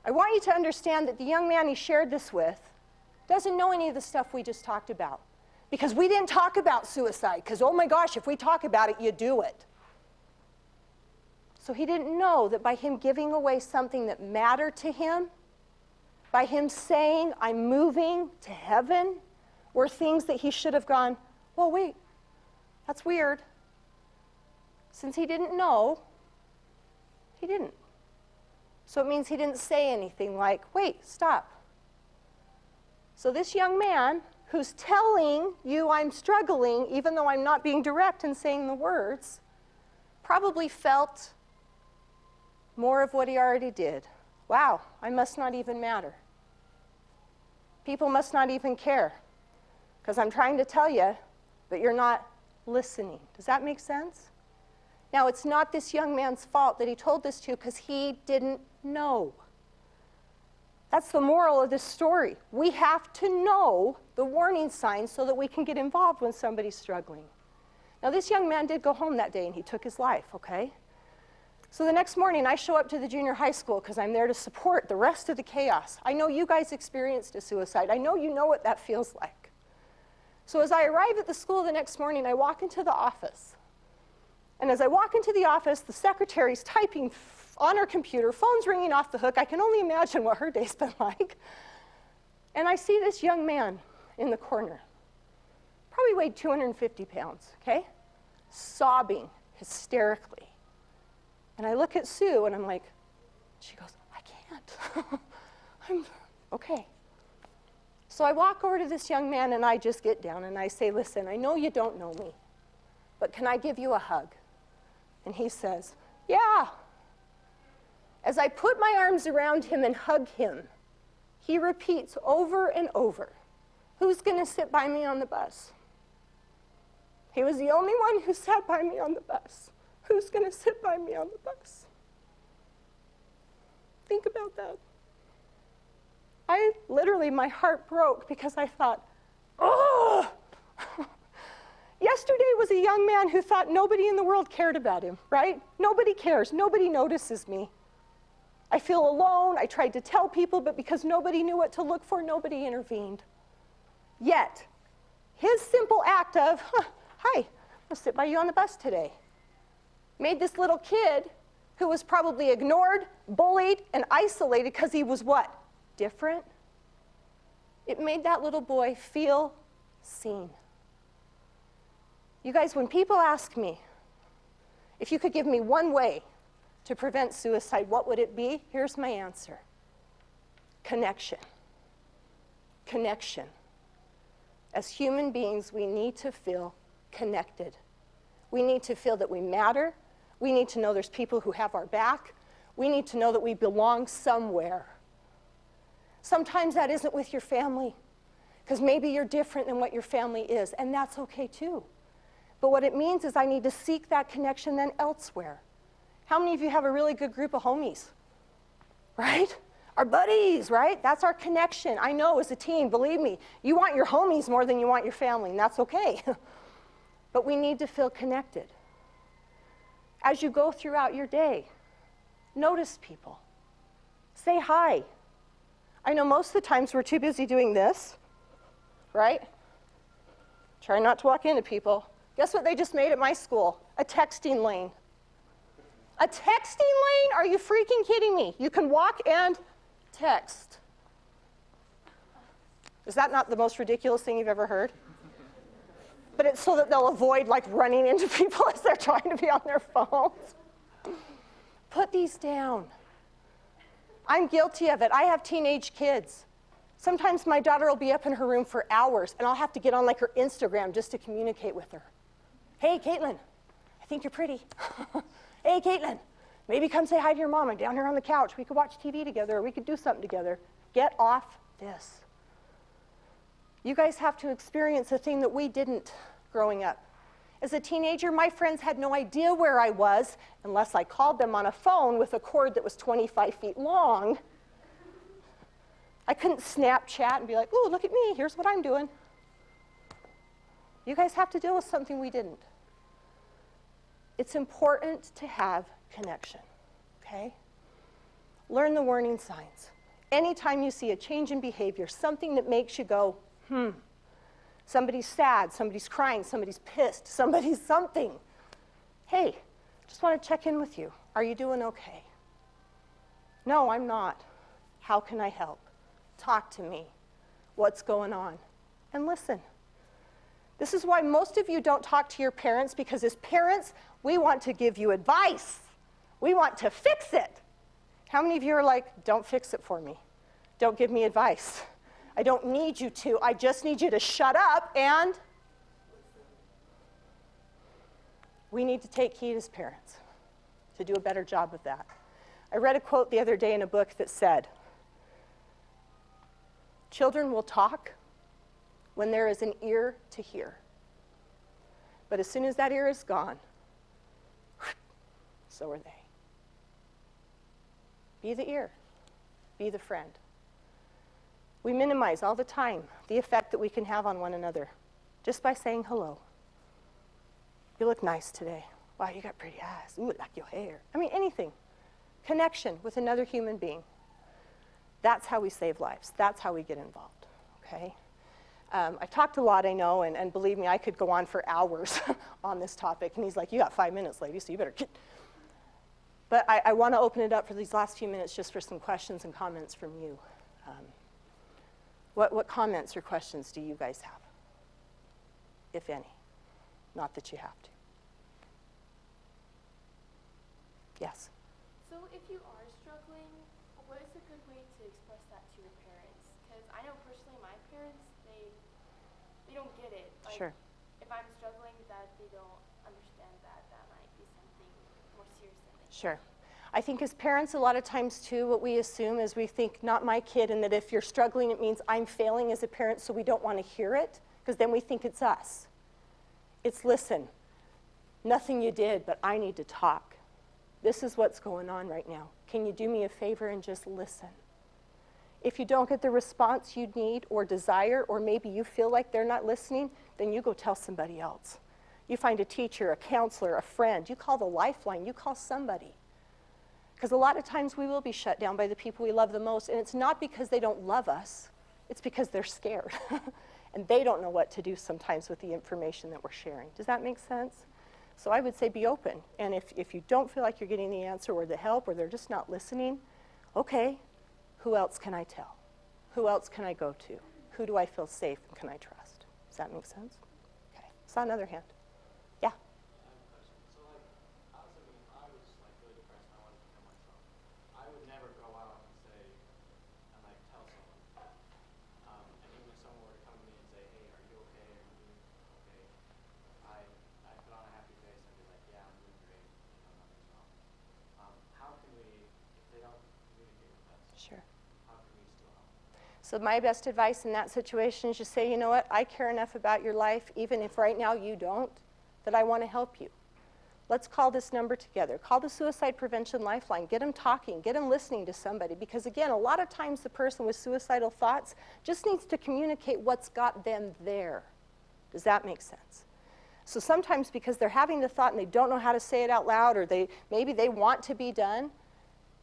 Speaker 1: I want you to understand that the young man he shared this with doesn't know any of the stuff we just talked about. Because we didn't talk about suicide, because oh my gosh, if we talk about it, you do it. So he didn't know that by him giving away something that mattered to him, by him saying, I'm moving to heaven, were things that he should have gone, well, wait, that's weird. Since he didn't know, he didn't. So it means he didn't say anything like, wait, stop. So this young man who's telling you I'm struggling, even though I'm not being direct and saying the words, probably felt more of what he already did. Wow, I must not even matter. People must not even care, because I'm trying to tell you, but you're not listening. Does that make sense? Now, it's not this young man's fault that he told this to you, because he didn't know. That's the moral of this story. We have to know the warning signs so that we can get involved when somebody's struggling. Now, this young man did go home that day and he took his life, okay? So the next morning, I show up to the junior high school because I'm there to support the rest of the chaos. I know you guys experienced a suicide. I know you know what that feels like. So as I arrive at the school the next morning, I walk into the office. And as I walk into the office, the secretary's typing on her computer, phone's ringing off the hook. I can only imagine what her day's been like. And I see this young man in the corner, probably weighed 250 pounds, okay? Sobbing hysterically. And I look at Sue and I'm like, she goes, I can't. Okay. So I walk over to this young man and I just get down and I say, listen, I know you don't know me, but can I give you a hug? And he says, yeah. As I put my arms around him and hug him, he repeats over and over, who's going to sit by me on the bus? He was the only one who sat by me on the bus. Who's going to sit by me on the bus? Think about that. My heart broke because I thought, oh! Yesterday was a young man who thought nobody in the world cared about him, right? Nobody cares. Nobody notices me. I feel alone. I tried to tell people, but because nobody knew what to look for, nobody intervened. Yet, his simple act of, hi, I'll sit by you on the bus today, made this little kid who was probably ignored, bullied, and isolated because he was what? Different. It made that little boy feel seen. You guys, when people ask me, if you could give me one way to prevent suicide, what would it be? Here's my answer. Connection. Connection. As human beings, we need to feel connected. We need to feel that we matter. We need to know there's people who have our back. We need to know that we belong somewhere. Sometimes that isn't with your family, because maybe you're different than what your family is, and that's okay too. But what it means is I need to seek that connection then elsewhere. How many of you have a really good group of homies? Right? Our buddies, right? That's our connection. I know as a teen, believe me, you want your homies more than you want your family, and that's okay. But we need to feel connected. As you go throughout your day, notice people. Say hi. I know most of the times we're too busy doing this, right? Try not to walk into people. Guess what they just made at my school? A texting lane. A texting lane? Are you freaking kidding me? You can walk and text. Is that not the most ridiculous thing you've ever heard? But it's so that they'll avoid like running into people as they're trying to be on their phones. Put these down. I'm guilty of it. I have teenage kids. Sometimes my daughter will be up in her room for hours, and I'll have to get on like her Instagram just to communicate with her. Hey, Caitlin, I think you're pretty. Hey, Caitlin, maybe come say hi to your mom. I'm down here on the couch. We could watch TV together, or we could do something together. Get off this. You guys have to experience a thing that we didn't growing up. As a teenager, my friends had no idea where I was unless I called them on a phone with a cord that was 25 feet long. I couldn't Snapchat and be like, ooh, look at me, here's what I'm doing. You guys have to deal with something we didn't. It's important to have connection, okay? Learn the warning signs. Anytime you see a change in behavior, something that makes you go, Somebody's sad, somebody's crying, somebody's pissed, somebody's something. Hey, just want to check in with you. Are you doing okay? No, I'm not. How can I help? Talk to me. What's going on? And listen. This is why most of you don't talk to your parents, because as parents, we want to give you advice. We want to fix it. How many of you are like, don't fix it for me? Don't give me advice. I don't need you to. I just need you to shut up and... We need to take heed as parents to do a better job of that. I read a quote the other day in a book that said, children will talk when there is an ear to hear. But as soon as that ear is gone, so are they. Be the ear. Be the friend. We minimize all the time the effect that we can have on one another just by saying hello. You look nice today. Wow, you got pretty eyes. Ooh, I like your hair. I mean, anything. Connection with another human being. That's how we save lives. That's how we get involved, okay? I talked a lot, I know, and believe me, I could go on for hours on this topic. And he's like, you got 5 minutes, lady, so you better get... But I want to open it up for these last few minutes just for some questions and comments from you. What comments or questions do you guys have, if any? Not that you have to. Yes?
Speaker 4: So if you are struggling, what is a good way to express that to your parents? Because I know personally my parents, they don't get it. Like,
Speaker 1: Sure.
Speaker 4: if I'm struggling, that they don't understand that might be something more serious than they
Speaker 1: Sure. I think as parents, a lot of times too, what we assume is we think, not my kid, and that if you're struggling, it means I'm failing as a parent, so we don't want to hear it, because then we think it's us. It's, listen, nothing you did, but I need to talk. This is what's going on right now. Can you do me a favor and just listen? If you don't get the response you need or desire, or maybe you feel like they're not listening, then you go tell somebody else. You find a teacher, a counselor, a friend. You call the lifeline. You call somebody. Because a lot of times we will be shut down by the people we love the most, and it's not because they don't love us. It's because they're scared. And they don't know what to do sometimes with the information that we're sharing. Does that make sense? So I would say be open. And if you don't feel like you're getting the answer or the help, or they're just not listening, okay, who else can I tell? Who else can I go to? Who do I feel safe and can I trust? Does that make sense? Okay. Saw another hand. Yeah?
Speaker 5: So, like, I was thinking, if I was, like, really depressed and I wanted to kill myself, I would never go out and say, and, like, tell someone. And even if someone were to come to me and say, hey, are you okay? Are you okay? I put on a happy face and be like, yeah, I'm doing great. You know, nothing's wrong. How can we, if they don't communicate with us,
Speaker 1: Sure.
Speaker 5: how can we still help?
Speaker 1: So my best advice in that situation is just say, you know what, I care enough about your life, even if right now you don't, that I want to help you. Let's call this number together. Call the Suicide Prevention Lifeline. Get them talking. Get them listening to somebody. Because again, a lot of times the person with suicidal thoughts just needs to communicate what's got them there. Does that make sense? So sometimes because they're having the thought and they don't know how to say it out loud, or maybe they want to be done,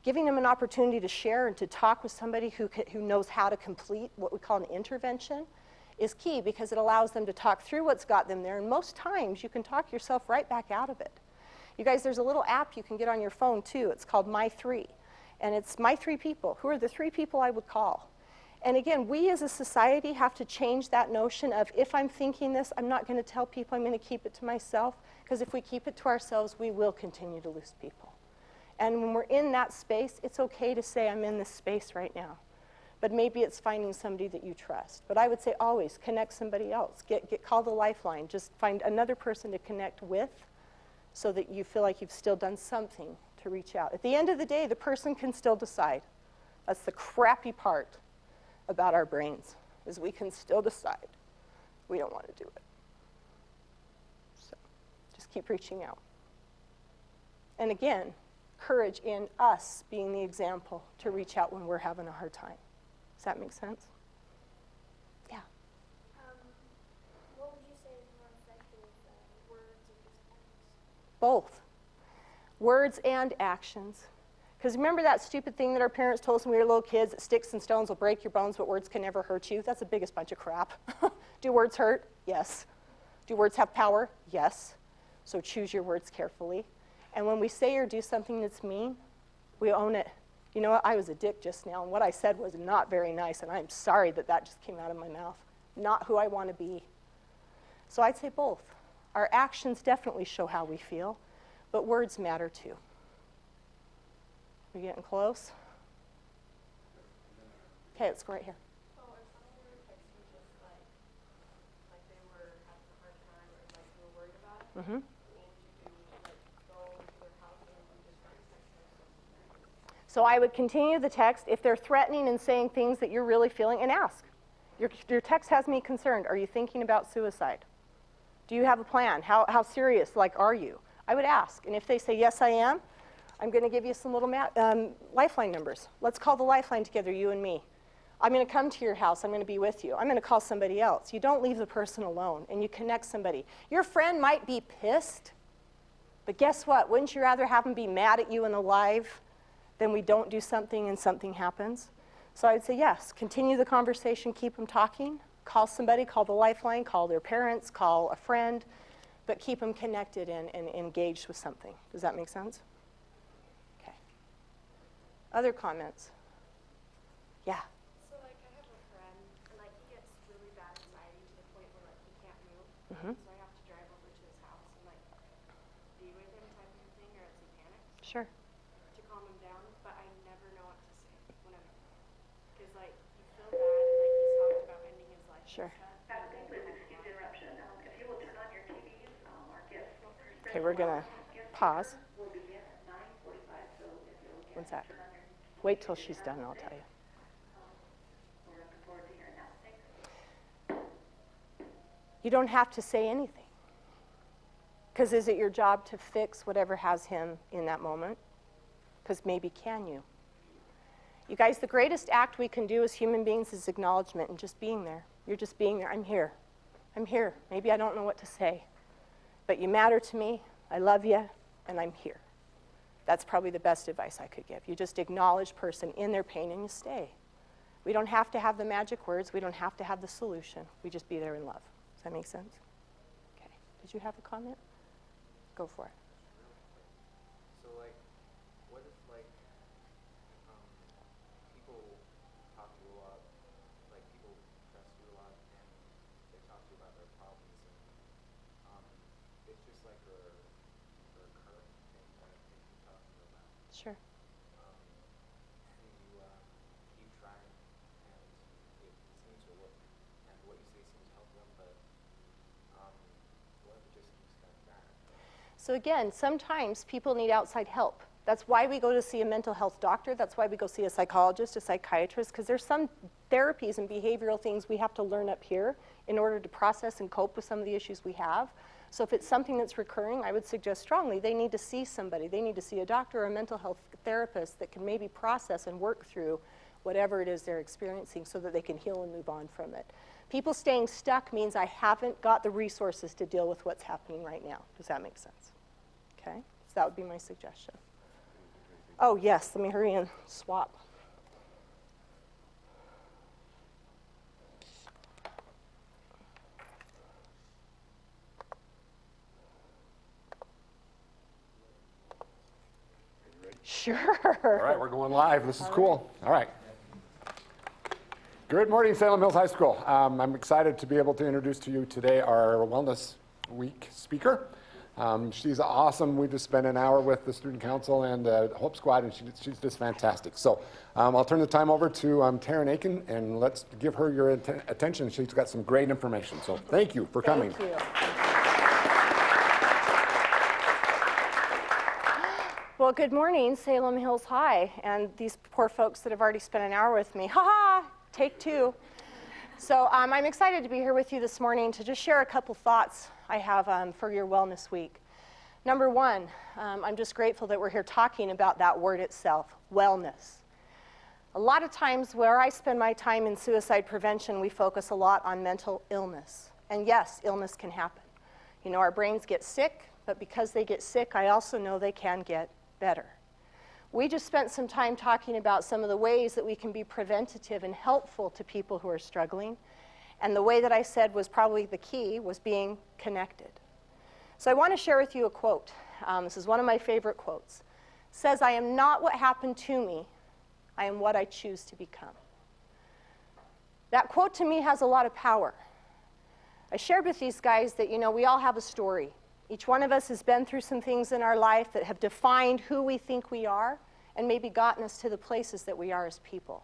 Speaker 1: giving them an opportunity to share and to talk with somebody who knows how to complete what we call an intervention is key, because it allows them to talk through what's got them there. And most times you can talk yourself right back out of it. You guys, there's a little app you can get on your phone too. It's called My 3. And it's my 3 people. Who are the 3 people I would call? And again, we as a society have to change that notion of, if I'm thinking this, I'm not going to tell people, I'm going to keep it to myself. Because if we keep it to ourselves, we will continue to lose people. And when we're in that space, it's okay to say, I'm in this space right now. But maybe it's finding somebody that you trust. But I would say always connect somebody else. Call the lifeline. Just find another person to connect with, so that you feel like you've still done something to reach out. At the end of the day, the person can still decide. That's the crappy part about our brains, is we can still decide we don't want to do it. So just keep reaching out. And again, courage in us being the example to reach out when we're having a hard time. Does that make sense? Yeah.
Speaker 4: What would you say is more effective, words or just acts?
Speaker 1: Both. Words and actions. Because remember that stupid thing that our parents told us when we were little kids, that sticks and stones will break your bones, but words can never hurt you? That's the biggest bunch of crap. Do words hurt? Yes. Do words have power? Yes. So choose your words carefully. And when we say or do something that's mean, we own it. You know what? I was a dick just now, and what I said was not very nice, and I'm sorry that that just came out of my mouth. Not who I want to be. So I'd say both. Our actions definitely show how we feel, but words matter too. We getting close? Okay, let's go right here.
Speaker 4: So if someone were to text you just like they were having a hard time or like you were worried about it,
Speaker 1: Mm-hmm.
Speaker 4: what would you do? Like go to their house and do just like text them something?
Speaker 1: So I would continue the text. If they're threatening and saying things that you're really feeling, and ask. Your text has me concerned. Are you thinking about suicide? Do you have a plan? How serious, like, are you? I would ask. And if they say, yes, I am, I'm going to give you some little lifeline numbers. Let's call the lifeline together, you and me. I'm going to come to your house. I'm going to be with you. I'm going to call somebody else. You don't leave the person alone, and you connect somebody. Your friend might be pissed, but guess what? Wouldn't you rather have them be mad at you and alive than we don't do something and something happens? So I'd say yes, continue the conversation, keep them talking, call somebody, call the lifeline, call their parents, call a friend, but keep them connected and engaged with something. Does that make sense? Okay. Other comments? Yeah.
Speaker 4: So like I have a friend and like he gets really bad anxiety to the point where like he can't move.
Speaker 1: Mm-hmm.
Speaker 4: So I have to drive over to his house and like be with him type of thing or else he panics
Speaker 1: Sure.
Speaker 4: to calm him down. But I never know what to say when I'm because like you feel bad and like he's talked about ending his life.
Speaker 1: Sure.
Speaker 6: Please excuse the interruption. If you will turn on your TVs, our guest
Speaker 1: Okay, we're going to pause.
Speaker 6: will begin at 9:45. So if you'll get
Speaker 1: One sec.
Speaker 6: turn on your,
Speaker 1: Wait till she's done, and I'll tell you.
Speaker 6: we're looking forward to hearing that. Thanks.
Speaker 1: You don't have to say anything. Because is it your job to fix whatever has him in that moment? Because maybe can you? You guys, the greatest act we can do as human beings is acknowledgement and just being there. You're just being there. I'm here. I'm here. Maybe I don't know what to say. But you matter to me. I love you. And I'm here. That's probably the best advice I could give. You just acknowledge person in their pain and you stay. We don't have to have the magic words. We don't have to have the solution. We just be there in love. Does that make sense? Okay. Did you have a comment? Go for it.
Speaker 2: So like, what if like, people talk to you a lot, like people trust you a lot and they talk to you about their problems and it's just like a recurring thing that they keep talking about.
Speaker 1: Sure.
Speaker 2: And you keep trying and it seems to work and what you say seems to help them, but what if it just keeps coming back?
Speaker 1: So again, sometimes people need outside help. That's why we go to see a mental health doctor. That's why we go see a psychologist, a psychiatrist, because there's some therapies and behavioral things we have to learn up here in order to process and cope with some of the issues we have. So if it's something that's recurring, I would suggest strongly they need to see somebody. They need to see a doctor or a mental health therapist that can maybe process and work through whatever it is they're experiencing so that they can heal and move on from it. People staying stuck means I haven't got the resources to deal with what's happening right now. Does that make sense? Okay, so that would be my suggestion. Oh yes, let me hurry and swap. Sure.
Speaker 7: All right, we're going live. This is cool. All right. Good morning, Salem Hills High School. I'm excited to be able to introduce to you today our Wellness Week speaker. She's awesome. We just spent an hour with the student council and the Hope Squad, and she's just fantastic. So I'll turn the time over to Taryn Aiken, and let's give her your attention. She's got some great information. So thank you for coming.
Speaker 1: Thank you. Well, good morning, Salem Hills High, and these poor folks that have already spent an hour with me. Ha-ha, take two. So I'm excited to be here with you this morning to just share a couple thoughts I have for your Wellness Week. Number one, I'm just grateful that we're here talking about that word itself, wellness. A lot of times where I spend my time in suicide prevention, we focus a lot on mental illness. And yes, illness can happen. You know, our brains get sick, but because they get sick, I also know they can get better. We just spent some time talking about some of the ways that we can be preventative and helpful to people who are struggling. And the way that I said was probably the key was being connected. So I want to share with you a quote. This is one of my favorite quotes. It says, "I am not what happened to me. I am what I choose to become." That quote to me has a lot of power. I shared with these guys that, we all have a story. Each one of us has been through some things in our life that have defined who we think we are and maybe gotten us to the places that we are as people.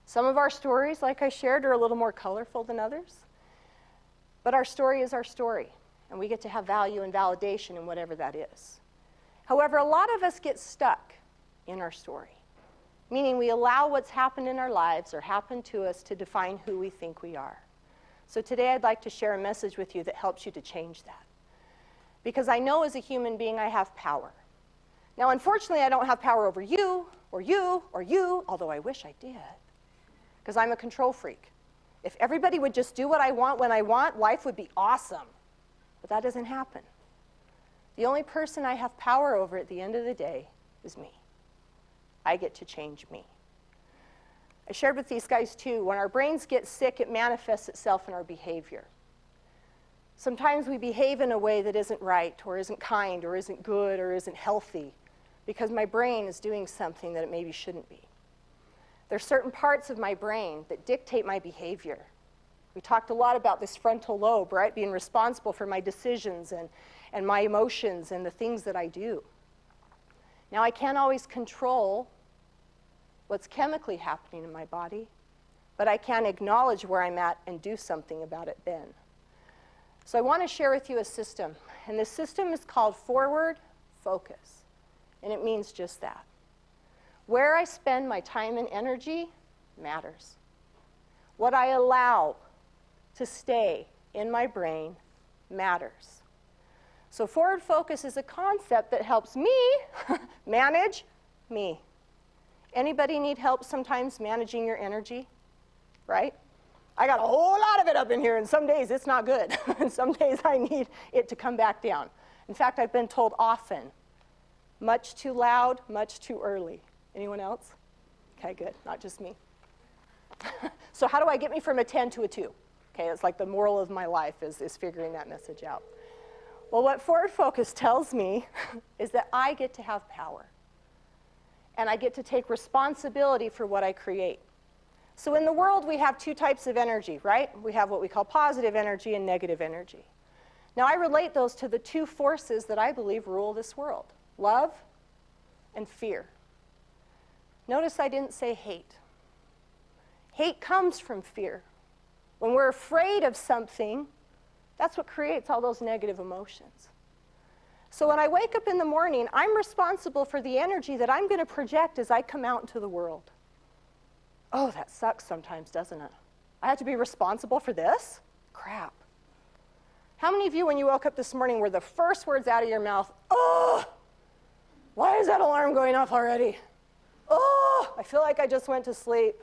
Speaker 1: Some of our stories, like I shared, are a little more colorful than others. But our story is our story, and we get to have value and validation in whatever that is. However, a lot of us get stuck in our story, meaning we allow what's happened in our lives or happened to us to define who we think we are. So today I'd like to share a message with you that helps you to change that. Because I know as a human being I have power. Now, unfortunately, I don't have power over you, or you, or you, although I wish I did, because I'm a control freak. If everybody would just do what I want when I want, life would be awesome. But that doesn't happen. The only person I have power over at the end of the day is me. I get to change me. I shared with these guys too, when our brains get sick, it manifests itself in our behavior. Sometimes we behave in a way that isn't right, or isn't kind, or isn't good, or isn't healthy, because my brain is doing something that it maybe shouldn't be. There's certain parts of my brain that dictate my behavior. We talked a lot about this frontal lobe, right, being responsible for my decisions and my emotions and the things that I do. Now, I can't always control what's chemically happening in my body, but I can acknowledge where I'm at and do something about it then. So I want to share with you a system, and this system is called forward focus, and it means just that. Where I spend my time and energy matters. What I allow to stay in my brain matters. So forward focus is a concept that helps me manage me. Anybody need help sometimes managing your energy? Right? I got a whole lot of it up in here, and some days it's not good. And some days I need it to come back down. In fact, I've been told often, much too loud, much too early. Anyone else? Okay, good. Not just me. So how do I get me from a 10 to a 2? Okay, it's like the moral of my life is figuring that message out. Well, what forward focus tells me is that I get to have power. And I get to take responsibility for what I create. So in the world, we have two types of energy, right? We have what we call positive energy and negative energy. Now, I relate those to the two forces that I believe rule this world: love and fear. Notice I didn't say hate. Hate comes from fear. When we're afraid of something, that's what creates all those negative emotions. So when I wake up in the morning, I'm responsible for the energy that I'm going to project as I come out into the world. Oh, that sucks sometimes, doesn't it? I have to be responsible for this? Crap. How many of you, when you woke up this morning, were the first words out of your mouth, "Oh, why is that alarm going off already? Oh, I feel like I just went to sleep.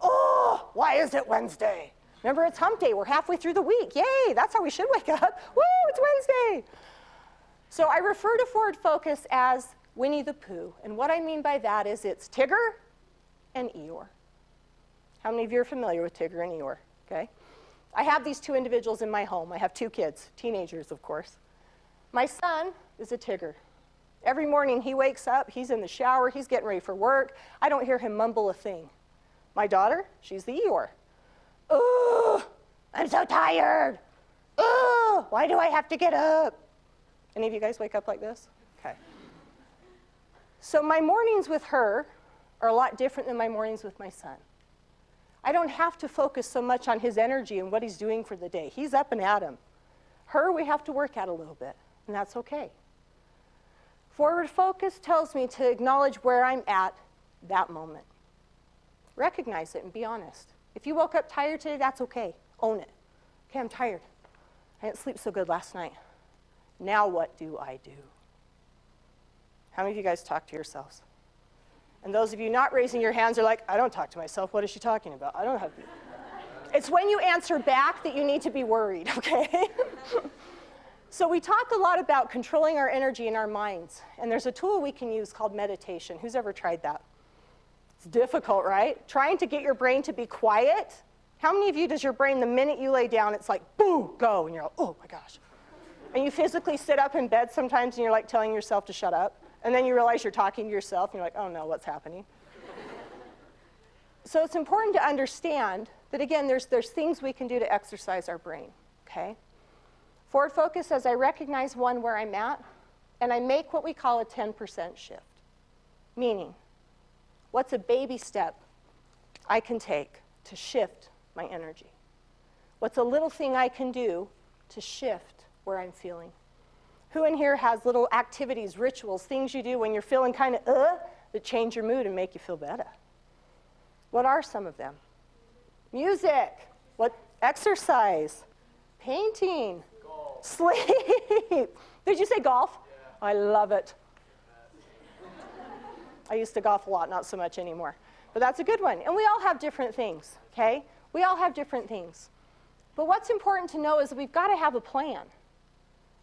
Speaker 1: Oh, why is it Wednesday? Remember, it's hump day. We're halfway through the week. Yay, that's how we should wake up. Woo, it's Wednesday." So I refer to forward focus as Winnie the Pooh. And what I mean by that is it's Tigger and Eeyore. How many of you are familiar with Tigger and Eeyore? Okay. I have these two individuals in my home. I have two kids, teenagers, of course. My son is a Tigger. Every morning he wakes up, he's in the shower, he's getting ready for work. I don't hear him mumble a thing. My daughter, she's the Eeyore. Oh, I'm so tired. Oh, why do I have to get up? Any of you guys wake up like this? Okay. So my mornings with her are a lot different than my mornings with my son. I don't have to focus so much on his energy and what he's doing for the day. He's up and at 'em. Her, we have to work at a little bit, and that's okay. Forward focus tells me to acknowledge where I'm at that moment. Recognize it and be honest. If you woke up tired today, that's okay. Own it. Okay, I'm tired. I didn't sleep so good last night. Now what do I do? How many of you guys talk to yourselves? And those of you not raising your hands are like, I don't talk to myself. What is she talking about? I don't have to. It's when you answer back that you need to be worried, okay? So we talk a lot about controlling our energy in our minds. And there's a tool we can use called meditation. Who's ever tried that? It's difficult, right? Trying to get your brain to be quiet How many of you does your brain, the minute you lay down, it's like, boo, go, and you're like, oh my gosh. And you physically sit up in bed sometimes and you're like telling yourself to shut up. And then you realize you're talking to yourself and you're like, oh no, what's happening? So it's important to understand that, again, there's things we can do to exercise our brain, okay? Forward focus says I recognize where I'm at, and I make what we call a 10% shift. Meaning, what's a baby step I can take to shift my energy? What's a little thing I can do to shift where I'm feeling? Who in here has little activities, rituals, things you do when you're feeling kind of that change your mood and make you feel better? What are some of them? Music. What? Exercise. Painting.
Speaker 5: Golf.
Speaker 1: Sleep. Did you say golf? Yeah. I love it. I used to golf a lot, not so much anymore. But that's a good one. And we all have different things, okay? We all have different things. But what's important to know is that we've got to have a plan.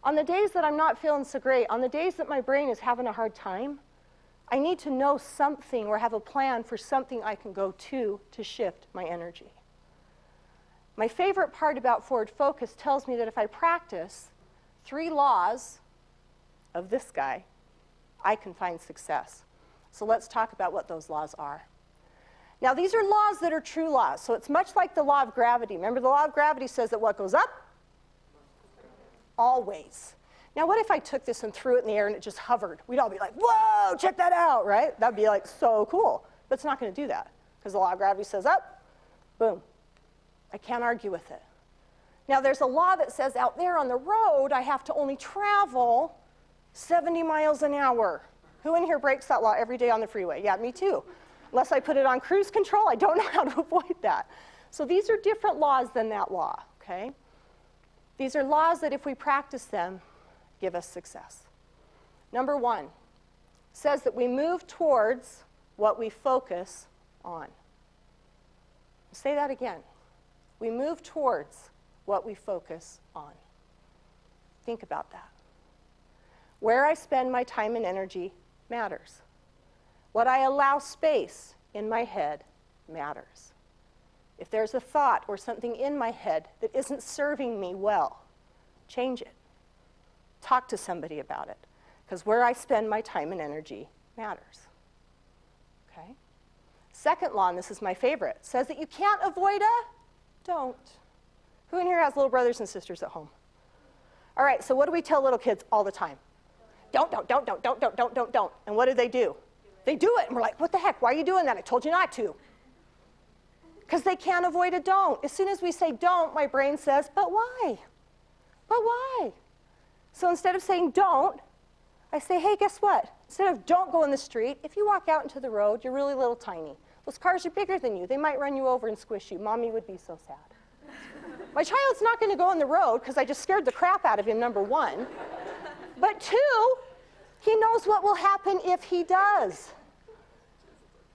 Speaker 1: On the days that I'm not feeling so great, on the days that my brain is having a hard time, I need to know something or have a plan for something I can go to shift my energy. My favorite part about forward focus tells me that if I practice 3 laws of this guy, I can find success. So let's talk about what those laws are. Now, these are laws that are true laws. So it's much like the law of gravity. Remember, the law of gravity says that what goes up? Always. Now, what if I took this and threw it in the air and it just hovered? We'd all be like, whoa, check that out, right? That'd be like so cool. But it's not going to do that because the law of gravity says up, boom. I can't argue with it. Now, there's a law that says out there on the road, I have to only travel 70 miles an hour. Who in here breaks that law every day on the freeway? Yeah, me too. Unless I put it on cruise control, I don't know how to avoid that. So these are different laws than that law, okay? These are laws that if we practice them, give us success. Number 1 says that we move towards what we focus on. Say that again. We move towards what we focus on. Think about that. Where I spend my time and energy matters. What I allow space in my head matters. If there's a thought or something in my head that isn't serving me well, change it. Talk to somebody about it, because where I spend my time and energy matters. Okay? Second law, and this is my favorite, says that you can't avoid a don't. Who in here has little brothers and sisters at home? All right, so what do we tell little kids all the time? Don't. And what do? They do it, and we're like, what the heck? Why are you doing that? I told you not to. Because they can't avoid a don't. As soon as we say don't, my brain says, but why? But why? So instead of saying don't, I say, hey, guess what? Instead of don't go in the street, if you walk out into the road, you're really little tiny. Those cars are bigger than you. They might run you over and squish you. Mommy would be so sad. My child's not going to go on the road because I just scared the crap out of him, number 1. But 2, he knows what will happen if he does.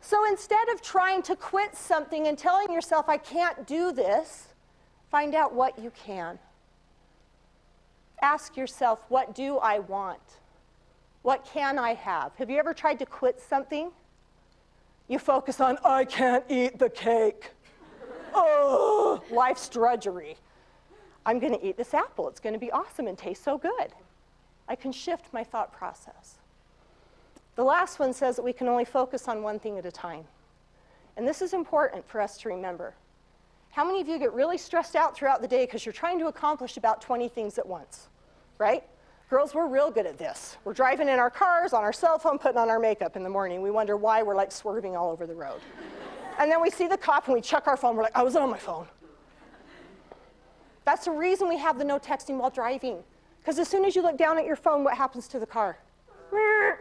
Speaker 1: So instead of trying to quit something and telling yourself, I can't do this, find out what you can. Ask yourself, what do I want? What can I have? Have you ever tried to quit something? You focus on, I can't eat the cake. Oh, life's drudgery. I'm going to eat this apple. It's going to be awesome and taste so good. I can shift my thought process. The last one says that we can only focus on one thing at a time. And this is important for us to remember. How many of you get really stressed out throughout the day because you're trying to accomplish about 20 things at once, right? Girls, we're real good at this. We're driving in our cars, on our cell phone, putting on our makeup in the morning. We wonder why we're like swerving all over the road. And then we see the cop and we check our phone. We're like, I was on my phone. That's the reason we have the no texting while driving. Because as soon as you look down at your phone, what happens to the car? You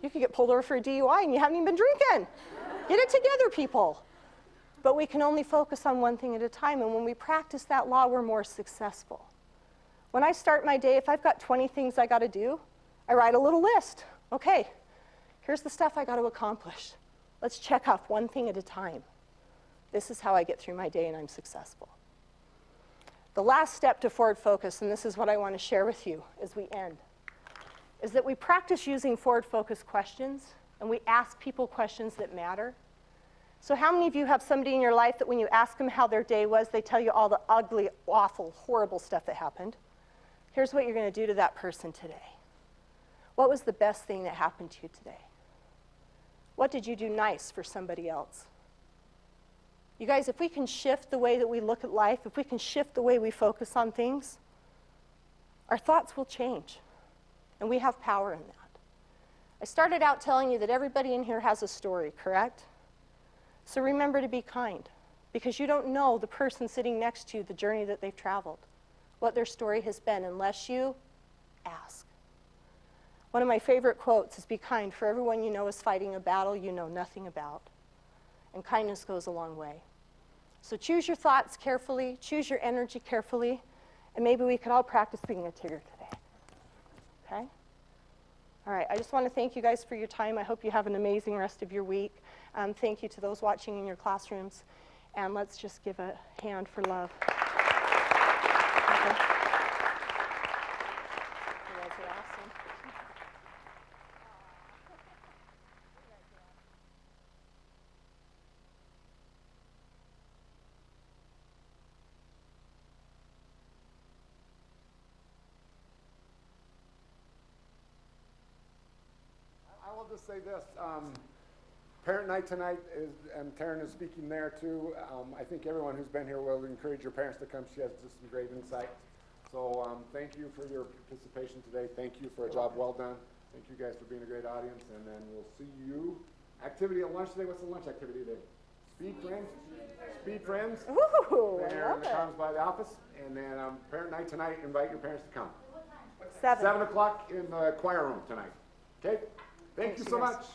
Speaker 1: could get pulled over for a DUI and you haven't even been drinking. Get it together, people. But we can only focus on one thing at a time. And when we practice that law, we're more successful. When I start my day, if I've got 20 things I got to do, I write a little list. Okay, here's the stuff I got to accomplish. Let's check off one thing at a time. This is how I get through my day and I'm successful. The last step to forward focus, and this is what I want to share with you as we end, is that we practice using forward focus questions and we ask people questions that matter. So how many of you have somebody in your life that when you ask them how their day was, they tell you all the ugly, awful, horrible stuff that happened? Here's what you're going to do to that person today. What was the best thing that happened to you today? What did you do nice for somebody else? You guys, if we can shift the way that we look at life, if we can shift the way we focus on things, our thoughts will change. And we have power in that. I started out telling you that everybody in here has a story, correct? So remember to be kind, because you don't know the person sitting next to you, the journey that they've traveled, what their story has been, unless you ask. One of my favorite quotes is, "Be kind, for everyone you know is fighting a battle you know nothing about." And kindness goes a long way. So choose your thoughts carefully, choose your energy carefully, and maybe we could all practice being a Tigger today. Okay? All right, I just want to thank you guys for your time. I hope you have an amazing rest of your week. Thank you to those watching in your classrooms. And let's just give a hand for love. Okay. You guys are awesome.
Speaker 7: I will just say this, parent night tonight is, and Taryn is speaking there too. I think everyone who's been here will encourage your parents to come. She has just some great insight. So thank you for your participation today. Thank you for a job well done. Thank you guys for being a great audience, and then we'll see you. Activity at lunch today. What's the lunch activity today? Speed Friends? Speed Friends.
Speaker 1: Ooh, I
Speaker 7: There in
Speaker 1: love
Speaker 7: the
Speaker 1: it.
Speaker 7: commons by the office. And then parent night tonight, invite your parents to come.
Speaker 1: 7.
Speaker 7: 7 o'clock in the choir room tonight. Okay? Thank you so
Speaker 1: guys.
Speaker 7: much.